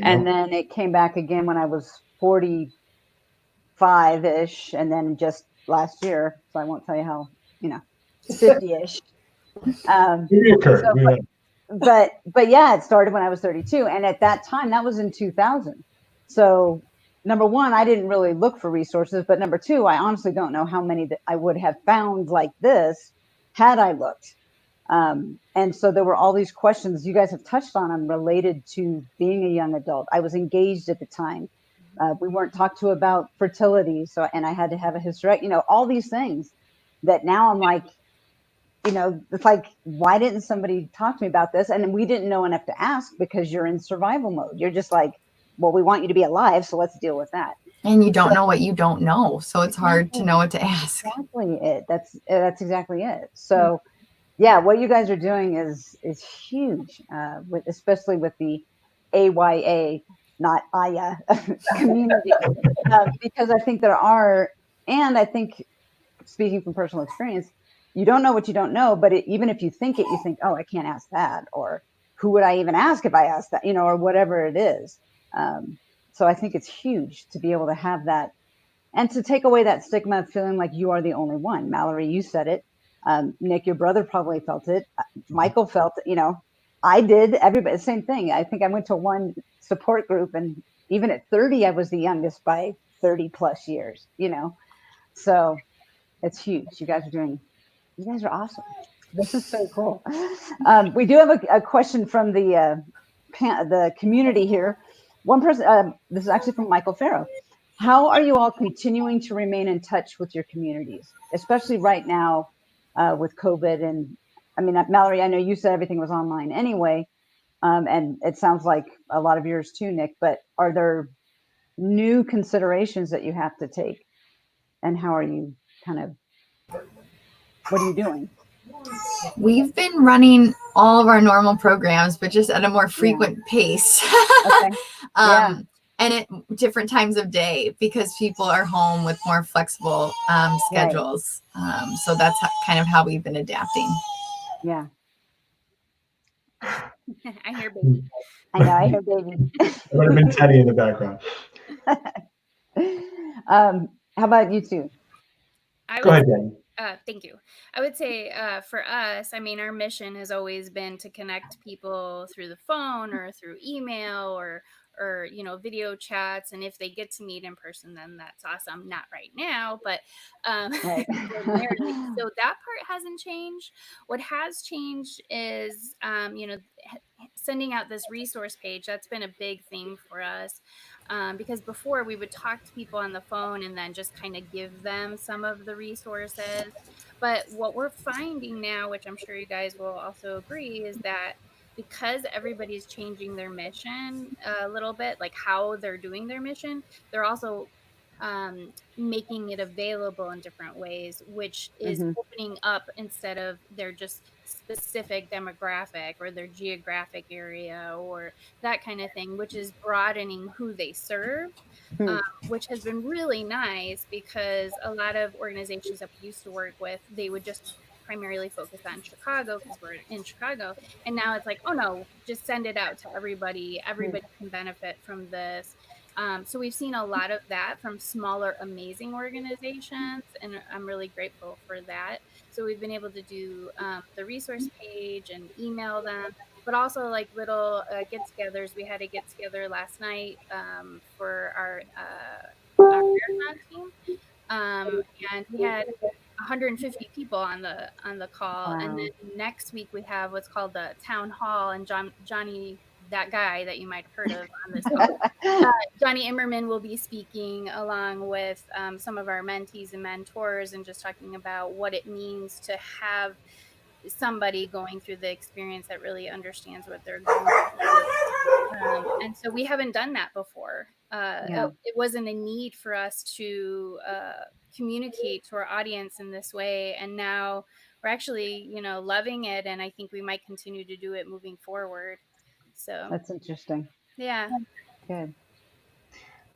and then it came back again when I was 45-ish, and then just last year, so I won't tell you how, 50-ish. But yeah, it started when I was 32, and at that time, that was in 2000. So number one, I didn't really look for resources, but number two, I honestly don't know how many that I would have found like this had I looked. And so there were all these questions you guys have touched on them related to being a young adult. I was engaged at the time. We weren't talked to about fertility. And I had to have a hysterectomy, all these things that now I'm like, it's like, why didn't somebody talk to me about this? And we didn't know enough to ask because you're in survival mode. You're just like, well, we want you to be alive, so let's deal with that. And you don't know what you don't know, so it's hard to know what to ask. Exactly it. That's exactly it. So, yeah, what you guys are doing is huge, especially with the AYA, not AYA community, because I think there are, and I think, speaking from personal experience, you don't know what you don't know, but even if you think it, you think, oh, I can't ask that, or who would I even ask if I asked that, or whatever it is. So I think it's huge to be able to have that and to take away that stigma of feeling like you are the only one. Mallory, you said it. Nick, your brother probably felt it. Michael felt it, I did. Everybody, same thing. I think I went to one support group, and even at 30, I was the youngest by 30 plus years, so it's huge. You guys are awesome. This is so cool. We do have a question from the community here. One person, this is actually from Michael Ferro. How are you all continuing to remain in touch with your communities, especially right now with COVID? And I mean, Mallory, I know you said everything was online anyway, and it sounds like a lot of yours too, Nick. But are there new considerations that you have to take, and how are you what are you doing? We've been running all of our normal programs, but just at a more frequent pace. Okay. And at different times of day because people are home with more flexible schedules. So that's kind of how we've been adapting. Yeah. I hear baby. I know, I hear baby. There would have been Teddy in the background. How about you two? Go ahead, Danny. Thank you. I would say for us, I mean, our mission has always been to connect people through the phone or through email or video chats, and if they get to meet in person, then that's awesome. Not right now, but Right. so that part hasn't changed. What has changed is sending out this resource page. That's been a big thing for us. Because before we would talk to people on the phone and then just kind of give them some of the resources. But what we're finding now, which I'm sure you guys will also agree, is that because everybody's changing their mission a little bit, like how they're doing their mission, they're also making it available in different ways, which is opening up instead of their just specific demographic or their geographic area or that kind of thing, which is broadening who they serve, which has been really nice because a lot of organizations that we used to work with, they would just primarily focus on Chicago because we're in Chicago. And now it's like, oh no, just send it out to everybody. Everybody can benefit from this. So we've seen a lot of that from smaller, amazing organizations, and I'm really grateful for that. So we've been able to do the resource page and email them, but also like little get-togethers. We had a get-together last night for our marathon team, and we had 150 people on the call. Wow. And then next week we have what's called the town hall, and Johnny, that guy that you might have heard of on this call, Johnny Imerman will be speaking along with some of our mentees and mentors, and just talking about what it means to have somebody going through the experience that really understands what they're going through. And so we haven't done that before. It wasn't a need for us to communicate to our audience in this way, and now we're actually loving it, and I think we might continue to do it moving forward. So that's interesting. Yeah. Good.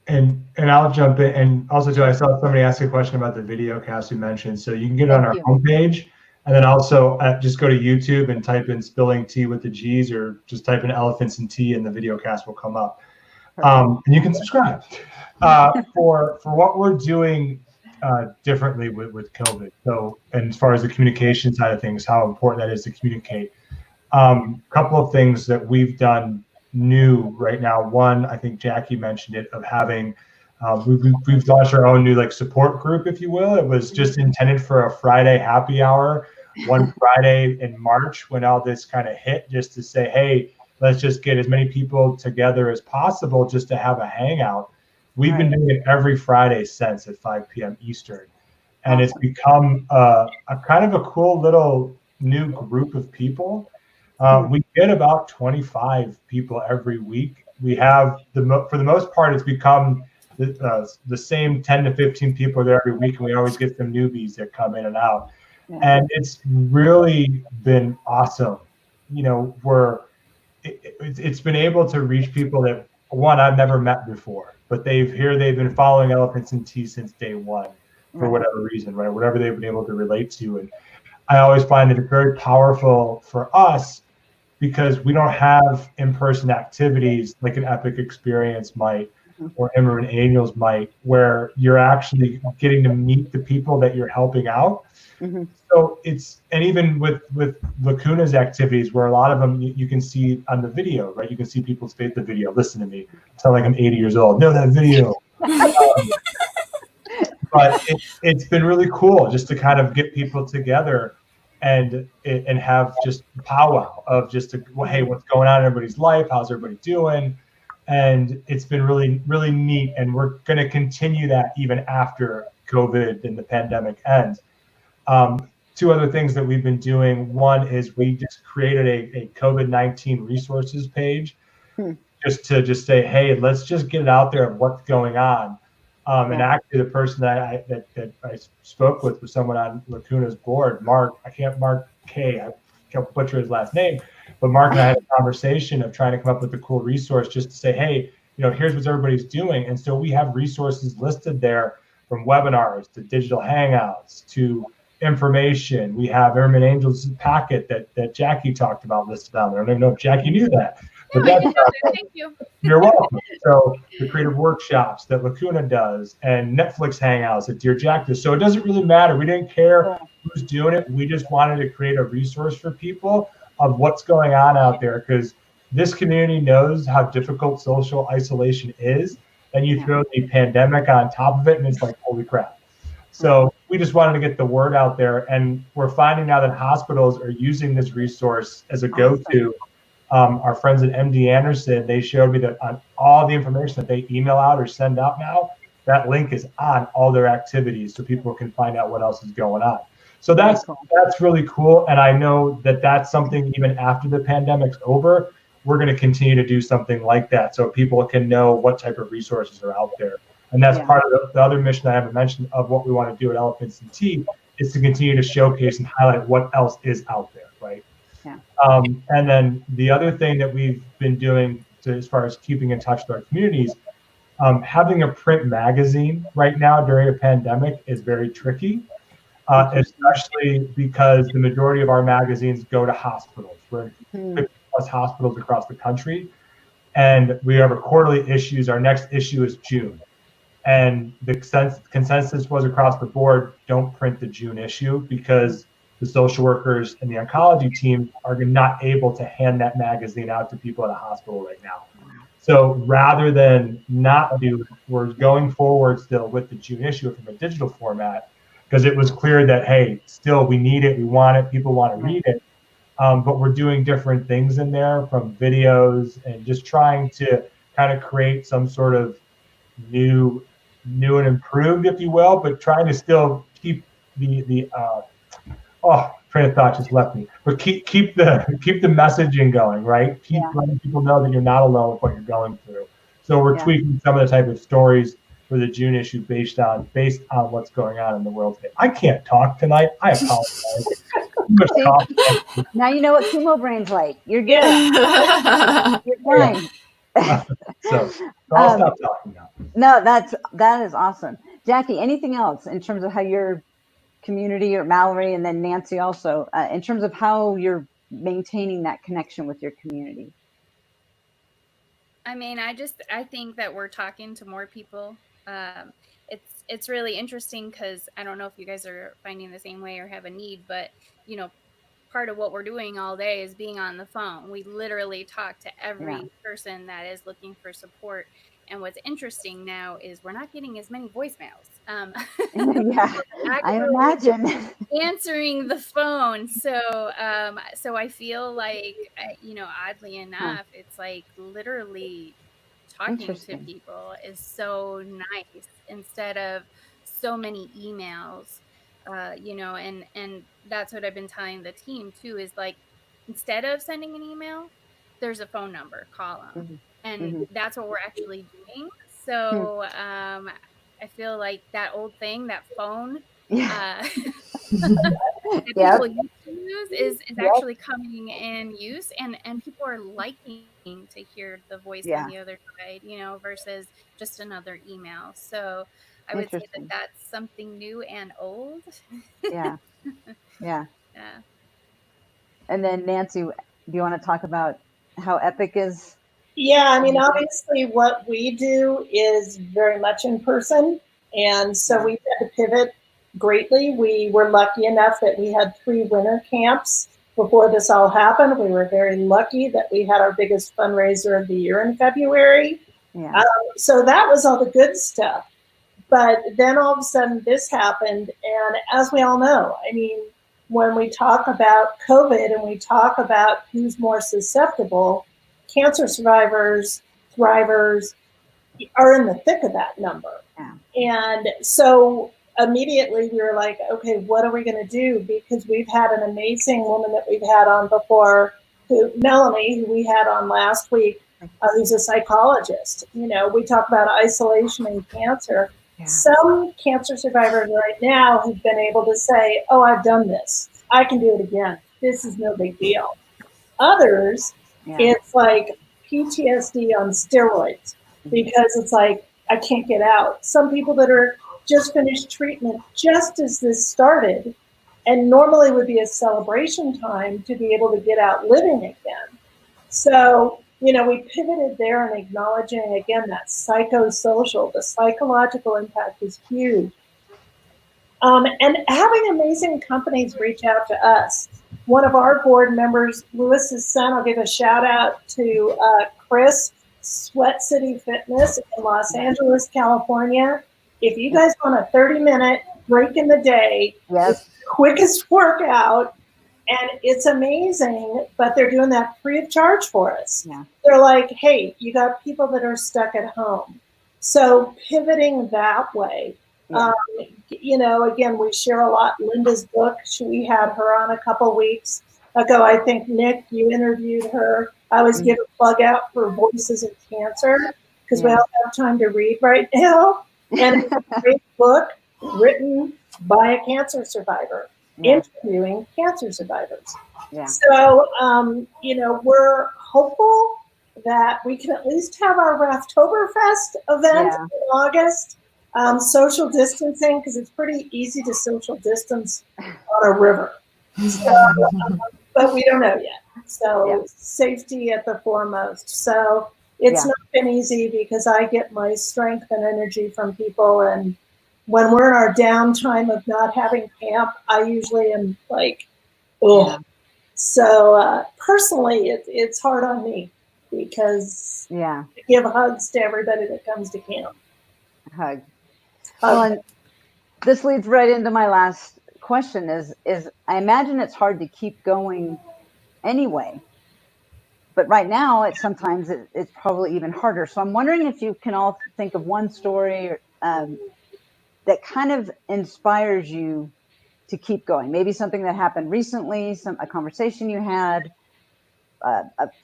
And I'll jump in. And also, too, I saw somebody ask a question about the video cast we mentioned. So you can get it on our homepage. And then also just go to YouTube and type in Spilling Tea with the G's, or just type in Elephants and Tea, and the video cast will come up. And you can subscribe. For what we're doing differently with COVID. So, and as far as the communication side of things, how important that is to communicate. Couple of things that we've done new right now. One, I think Jackie mentioned it, of having we've launched our own new support group, if you will. It was just intended for a Friday happy hour, one Friday in March when all this kind of hit, just to say, hey, let's just get as many people together as possible just to have a hangout. We've been doing it every Friday since at 5 p.m. Eastern, and it's become a kind of a cool little new group of people. We get about 25 people every week. We have for the most part, it's become the same 10 to 15 people there every week, and we always get some newbies that come in and out. Yeah. And it's really been awesome. It's been able to reach people that, one, I've never met before, but they've been following Elephants and Tea since day one for whatever reason, right? Whatever they've been able to relate to. And I always find it very powerful for us, because we don't have in-person activities like an Epic Experience might, or Imerman Annuals might, where you're actually getting to meet the people that you're helping out. So and even with Lacuna's activities, where a lot of them you can see on the video, right? You can see people's face, the video. Listen to me. I sound like I'm 80 years old. No, that video. But it's been really cool just to kind of get people together. and have just a powwow of just well, hey, what's going on in everybody's life? How's everybody doing? And it's been really, really neat. And we're going to continue that even after COVID and the pandemic ends. Two other things that we've been doing. One is we just created a COVID-19 resources page just to say, hey, let's just get it out there of what's going on. And actually the person that I spoke with was someone on Lacuna's board, Mark K. I can't butcher his last name, but Mark and I had a conversation of trying to come up with a cool resource just to say, hey, here's what everybody's doing. And so we have resources listed there, from webinars to digital hangouts to information. We have Imerman Angel's packet that Jackie talked about listed on there. I don't even know if Jackie knew that. But Yeah, thank you. You're welcome. So the creative workshops that Lacuna does and Netflix hangouts that Dear Jack does. So it doesn't really matter. We didn't care who's doing it. We just wanted to create a resource for people of what's going on out there, because this community knows how difficult social isolation is. And you throw the pandemic on top of it and it's like, holy crap. So we just wanted to get the word out there. And we're finding now that hospitals are using this resource as a go-to. Our friends at MD Anderson, they showed me that on all the information that they email out or send out now, that link is on all their activities so people can find out what else is going on. So that's really cool. And I know that that's something even after the pandemic's over, we're going to continue to do something like that so people can know what type of resources are out there. And that's part of the other mission I haven't mentioned of what we want to do at Elephants and Tea, is to continue to showcase and highlight what else is out there, right? Yeah. And then the other thing that we've been doing as far as keeping in touch with our communities, having a print magazine right now during a pandemic is very tricky, especially because the majority of our magazines go to hospitals. We're in 50 plus hospitals across the country, and we have our quarterly issues. Our next issue is June. And the consensus was across the board, don't print the June issue because the social workers and the oncology team are not able to hand that magazine out to people at a hospital right now. So rather than not do it, we're going forward still with the June issue from a digital format, because it was clear that, hey, still we need it, we want it, people want to read it. But we're doing different things in there, from videos and just trying to kind of create some sort of new and improved, if you will, but trying to still keep the train of thought just left me. But keep the messaging going, right? Keep letting people know that you're not alone with what you're going through. So we're tweaking some of the type of stories for the June issue based on what's going on in the world today. I can't talk tonight. I apologize. Now you know what chemo brain's like. You're good. You're fine. So I'll stop talking now. No, that is awesome. Jackie, anything else in terms of how your community, or Mallory, and then Nancy also, in terms of how you're maintaining that connection with your community? I mean, I think that we're talking to more people. It's really interesting because I don't know if you guys are finding the same way or have a need, but part of what we're doing all day is being on the phone. We literally talk to every person that is looking for support. And what's interesting now is we're not getting as many voicemails. I imagine. Answering the phone. So I feel like, oddly enough, it's like literally talking to people is so nice instead of so many emails. And that's what I've been telling the team too, is like, instead of sending an email, there's a phone number, call them. And that's what we're actually doing. So I feel like that old thing, that phone that people used to use is actually coming in use, and people are liking to hear the voice on the other side, versus just another email. So I would say that that's something new and old. Yeah. And then Nancy, do you want to talk about how Epic is? Yeah, I mean, obviously what we do is very much in person. And so we had to pivot greatly. We were lucky enough that we had 3 winter camps before this all happened. We were very lucky that we had our biggest fundraiser of the year in February. So that was all the good stuff. But then all of a sudden this happened. And as we all know, I mean, when we talk about COVID and we talk about who's more susceptible, cancer survivors, thrivers are in the thick of that number. And so immediately we were like, okay, what are we going to do? Because we've had an amazing woman that we've had on before, Melanie, who we had on last week, who's a psychologist. You know, we talk about isolation and cancer. Some cancer survivors right now have been able to say, oh, I've done this. I can do it again. This is no big deal. Others, it's like PTSD on steroids, because it's like, I can't get out. Some people that are just finished treatment just as this started, and normally would be a celebration time to be able to get out living again. So, you know, we pivoted there and acknowledging, again, that psychosocial, the psychological impact is huge. And having amazing companies reach out to us. One of our board members, Lewis's son, I'll give a shout out to Chris, Sweat City Fitness in Los Angeles, California. If you guys want a 30-minute break in the day, it's the quickest workout, and it's amazing, but they're doing that free of charge for us. They're like, hey, you got people that are stuck at home. So pivoting that way. You know, again, we share a lot. Linda's book, we had her on a couple weeks ago. I think, Nick, you interviewed her. I always give a plug out for Voices of Cancer, because we all have time to read right now. And it's a great book written by a cancer survivor, interviewing cancer survivors. So, you know, we're hopeful that we can at least have our Raftoberfest event in August. Social distancing, because it's pretty easy to social distance on a river. So, but we don't know yet. So safety at the foremost. So it's not been easy, because I get my strength and energy from people. And when we're in our downtime of not having camp, I usually am like, oh. So personally, it's hard on me, because I give hugs to everybody that comes to camp. Hug. Well, and this leads right into my last question is I imagine it's hard to keep going anyway, but right now it's probably even harder. So I'm wondering if you can all think of one story that kind of inspires you to keep going. Maybe something that happened recently, a conversation you had,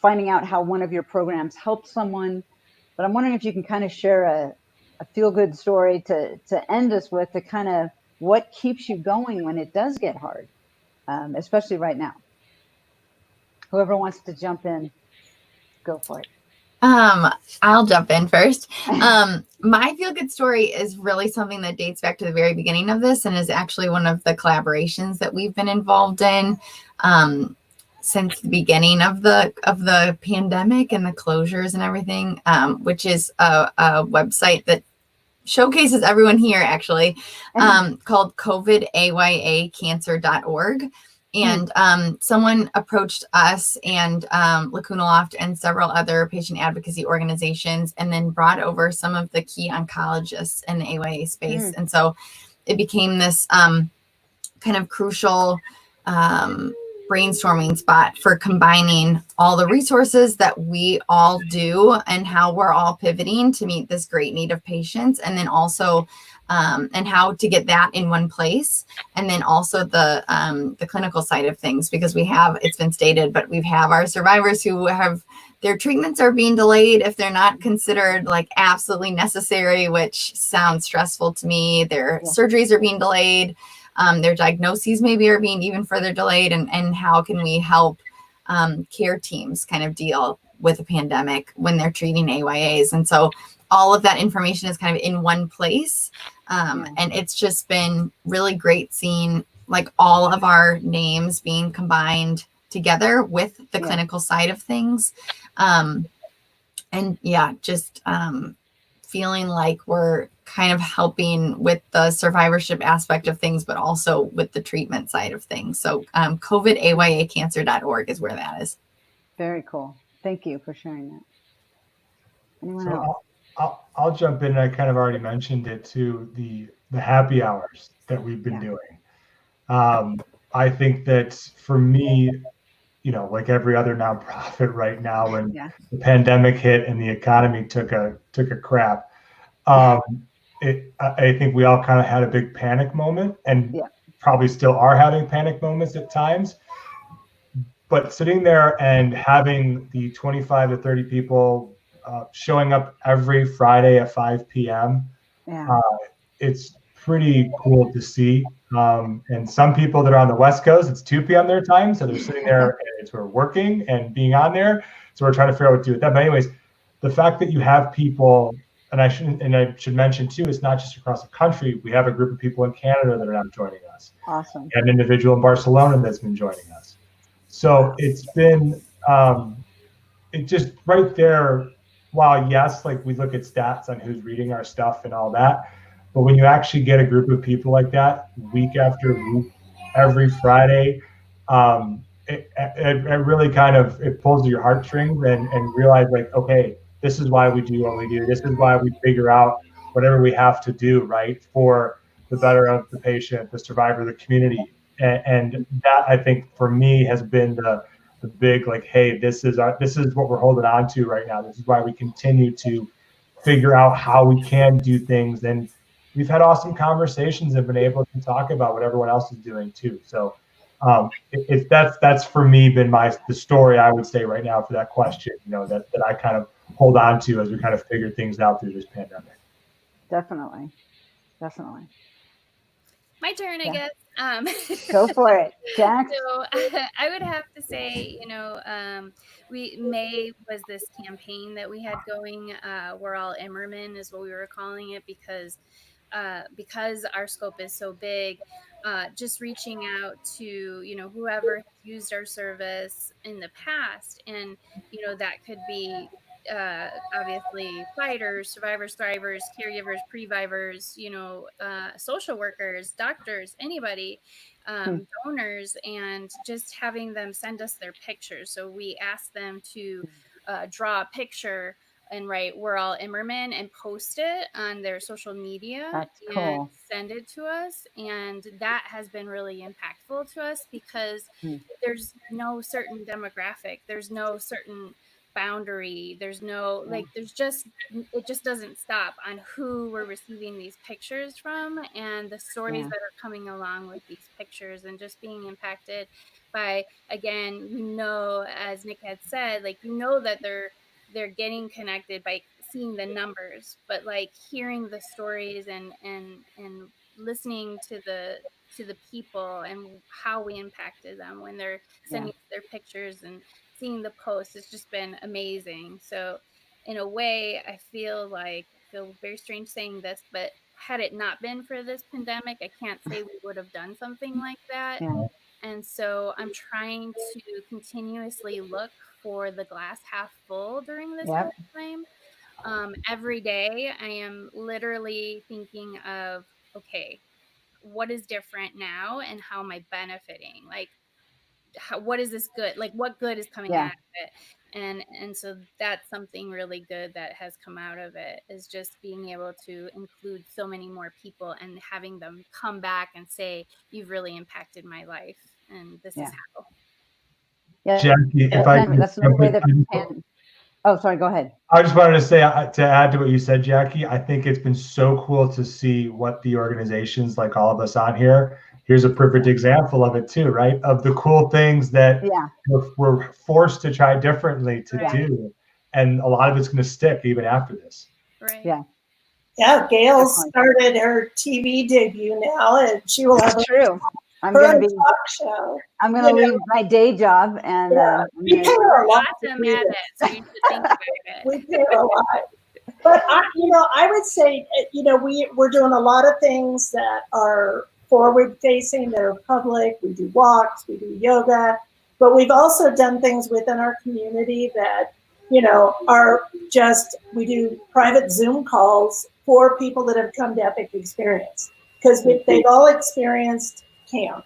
finding out how one of your programs helped someone. But I'm wondering if you can kind of share a feel-good story to end us with, to kind of what keeps you going when it does get hard, especially right now. Whoever wants to jump in, go for it. I'll jump in first. My feel-good story is really something that dates back to the very beginning of this, and is actually one of the collaborations that we've been involved in since the beginning of the pandemic and the closures and everything, which is a website that showcases everyone here, actually, called COVIDAYAcancer.org. And someone approached us and Lacuna Loft and several other patient advocacy organizations, and then brought over some of the key oncologists in the AYA space. And so it became this kind of crucial brainstorming spot for combining all the resources that we all do and how we're all pivoting to meet this great need of patients, and then also and how to get that in one place, and then also the clinical side of things, because it's been stated, but we have our survivors who have their treatments are being delayed if they're not considered like absolutely necessary, which sounds stressful to me. Their surgeries are being delayed. Their diagnoses maybe are being even further delayed, and how can we help care teams kind of deal with a pandemic when they're treating AYAs? And so all of that information is kind of in one place. And it's just been really great seeing like all of our names being combined together with the clinical side of things. And just feeling like we're kind of helping with the survivorship aspect of things, but also with the treatment side of things. So COVIDAYAcancer.org is where that is. Very cool. Thank you for sharing that. Anyone else? I'll jump in. I kind of already mentioned it too, the happy hours that we've been doing. I think that for me, like every other nonprofit right now, when the pandemic hit and the economy took a crap, I think we all kind of had a big panic moment, and probably still are having panic moments at times. But sitting there and having the 25 to 30 people showing up every Friday at 5 p.m., it's pretty cool to see. And some people that are on the West Coast, it's 2 p.m. their time, so they're sitting there and we're working and being on there. So we're trying to figure out what to do with that. But anyways, the fact that you have people, and I should mention too, it's not just across the country. We have a group of people in Canada that are now joining us. Awesome. We have an individual in Barcelona that's been joining us. So it's been, it just right there, while yes, like we look at stats on who's reading our stuff and all that, but when you actually get a group of people like that week after week, every Friday, it really kind of, it pulls your heartstrings and realize like, okay, this is why we do what we do. This is why we figure out whatever we have to do, right, for the better of the patient, the survivor, the community. And that, I think, for me, has been the big, like, hey, this is what we're holding on to right now. This is why we continue to figure out how we can do things. And we've had awesome conversations and been able to talk about what everyone else is doing too. So that's for me been the story, I would say, right now for that question, that I kind of hold on to as we kind of figure things out through this pandemic. Definitely. My turn, I guess. Go for it, Jack. So I would have to say, May was this campaign that we had going. We're all Imerman is what we were calling it because our scope is so big. Just reaching out to whoever has used our service in the past, and that could be obviously fighters, survivors, thrivers, caregivers, previvors, social workers, doctors, anybody, donors, and just having them send us their pictures. So we asked them to draw a picture and write "We're all Imerman" and post it on their social media. That's and cool. send it to us. And that has been really impactful to us because there's no certain demographic. There's no certain boundary. There's no it just doesn't stop on who we're receiving these pictures from and the stories that are coming along with these pictures, and just being impacted by, again, as Nick had said, that they're getting connected by seeing the numbers, but hearing the stories and listening to the people and how we impacted them when they're sending us their pictures and seeing the posts. It's just been amazing. So in a way, I feel very strange saying this, but had it not been for this pandemic, I can't say we would have done something like that. And so I'm trying to continuously look for the glass half full during this time. Every day I am literally thinking of, okay, what is different now and how am I benefiting? What is this good? What good is coming out of it? And so that's something really good that has come out of it, is just being able to include so many more people and having them come back and say, you've really impacted my life, and this is how. Jackie, if I can that's the way that. Oh, sorry. Go ahead. I just wanted to say, to add to what you said, Jackie, I think it's been so cool to see what the organizations, like all of us on here, here's a perfect example of it too, right? Of the cool things that we're forced to try differently to do. And a lot of it's going to stick even after this. Right. Yeah, Gail started her TV debut now, and she will have I'm going to be talk show. I'm going to leave my day job and we pay her a lot. Awesome at it, so you should think about it. We pay her a lot. But I would say, we're doing a lot of things that are forward facing, that are public. We do walks, we do yoga, but we've also done things within our community that, are just, we do private Zoom calls for people that have come to Epic Experience, because they've all experienced camp.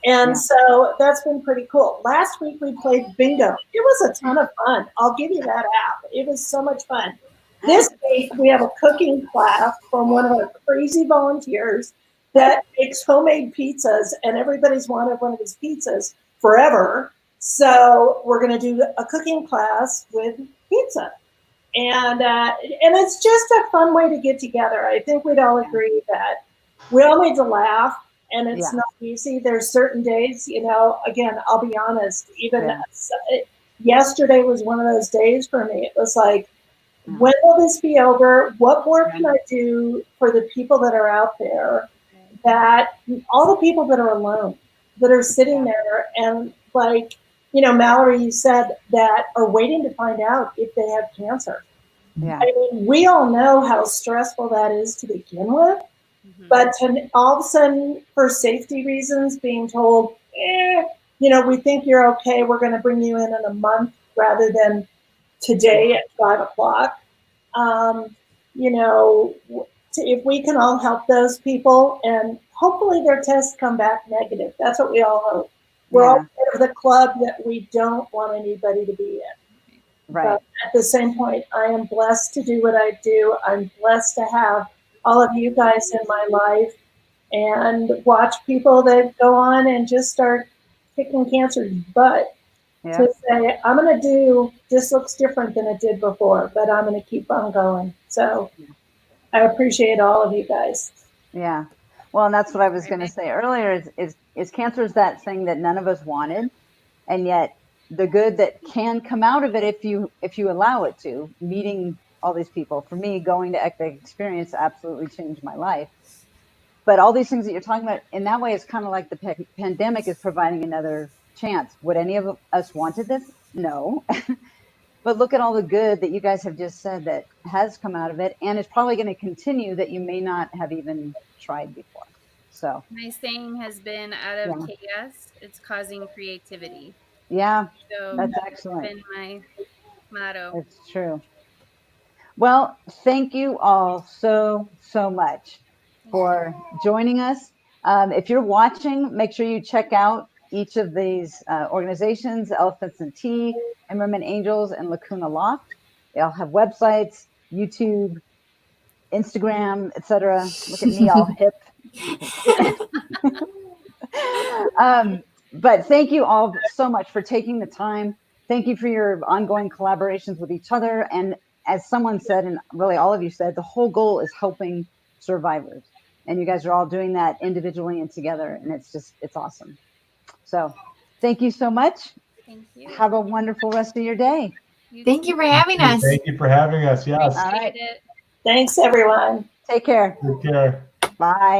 And so that's been pretty cool. Last week we played bingo. It was a ton of fun. I'll give you that app. It was so much fun. This week we have a cooking class from one of our crazy volunteers. that makes homemade pizzas, and everybody's wanted one of his pizzas forever. So we're going to do a cooking class with pizza. And it's just a fun way to get together. I think we'd all agree that we all need to laugh, and it's not easy. There's certain days, again, I'll be honest, even yesterday was one of those days for me. It was like, when will this be over? What more can I do for the people that are out there, that all the people that are alone, that are sitting there and like, Mallory, you said that are waiting to find out if they have cancer. Yeah. I mean, we all know how stressful that is to begin with, but to all of a sudden, for safety reasons, being told, we think you're okay, we're going to bring you in a month rather than today at 5 o'clock. If we can all help those people, and hopefully their tests come back negative. That's what we all hope. We're all part of the club that we don't want anybody to be in. Right. But at the same point, I am blessed to do what I do. I'm blessed to have all of you guys in my life and watch people that go on and just start kicking cancer's butt. Yeah. To say, I'm going to do, this looks different than it did before, but I'm going to keep on going. So I appreciate all of you guys. Yeah. Well, and that's what I was going to say earlier is cancer is that thing that none of us wanted. And yet the good that can come out of it, if you allow it to, meeting all these people. For me, going to Epic Experience absolutely changed my life. But all these things that you're talking about, in that way, it's kind of like the pandemic is providing another chance. Would any of us wanted this? No. But look at all the good that you guys have just said that has come out of it, and it's probably going to continue that you may not have even tried before. So my saying has been, out of chaos, it's causing creativity. Yeah, So that's excellent. Been my motto. It's true. Well, thank you all so much for joining us. If you're watching, make sure you check out each of these organizations, Elephants and Tea, Imerman Angels, and Lacuna Loft. They all have websites, YouTube, Instagram, etc. Look at me all hip. But thank you all so much for taking the time. Thank you for your ongoing collaborations with each other. And as someone said, and really all of you said, the whole goal is helping survivors. And you guys are all doing that individually and together. And it's awesome. So thank you so much. Thank you. Have a wonderful rest of your day. Thank you for having us. Thank you for having us. Yes. All right. Thanks, everyone. Take care. Take care. Bye.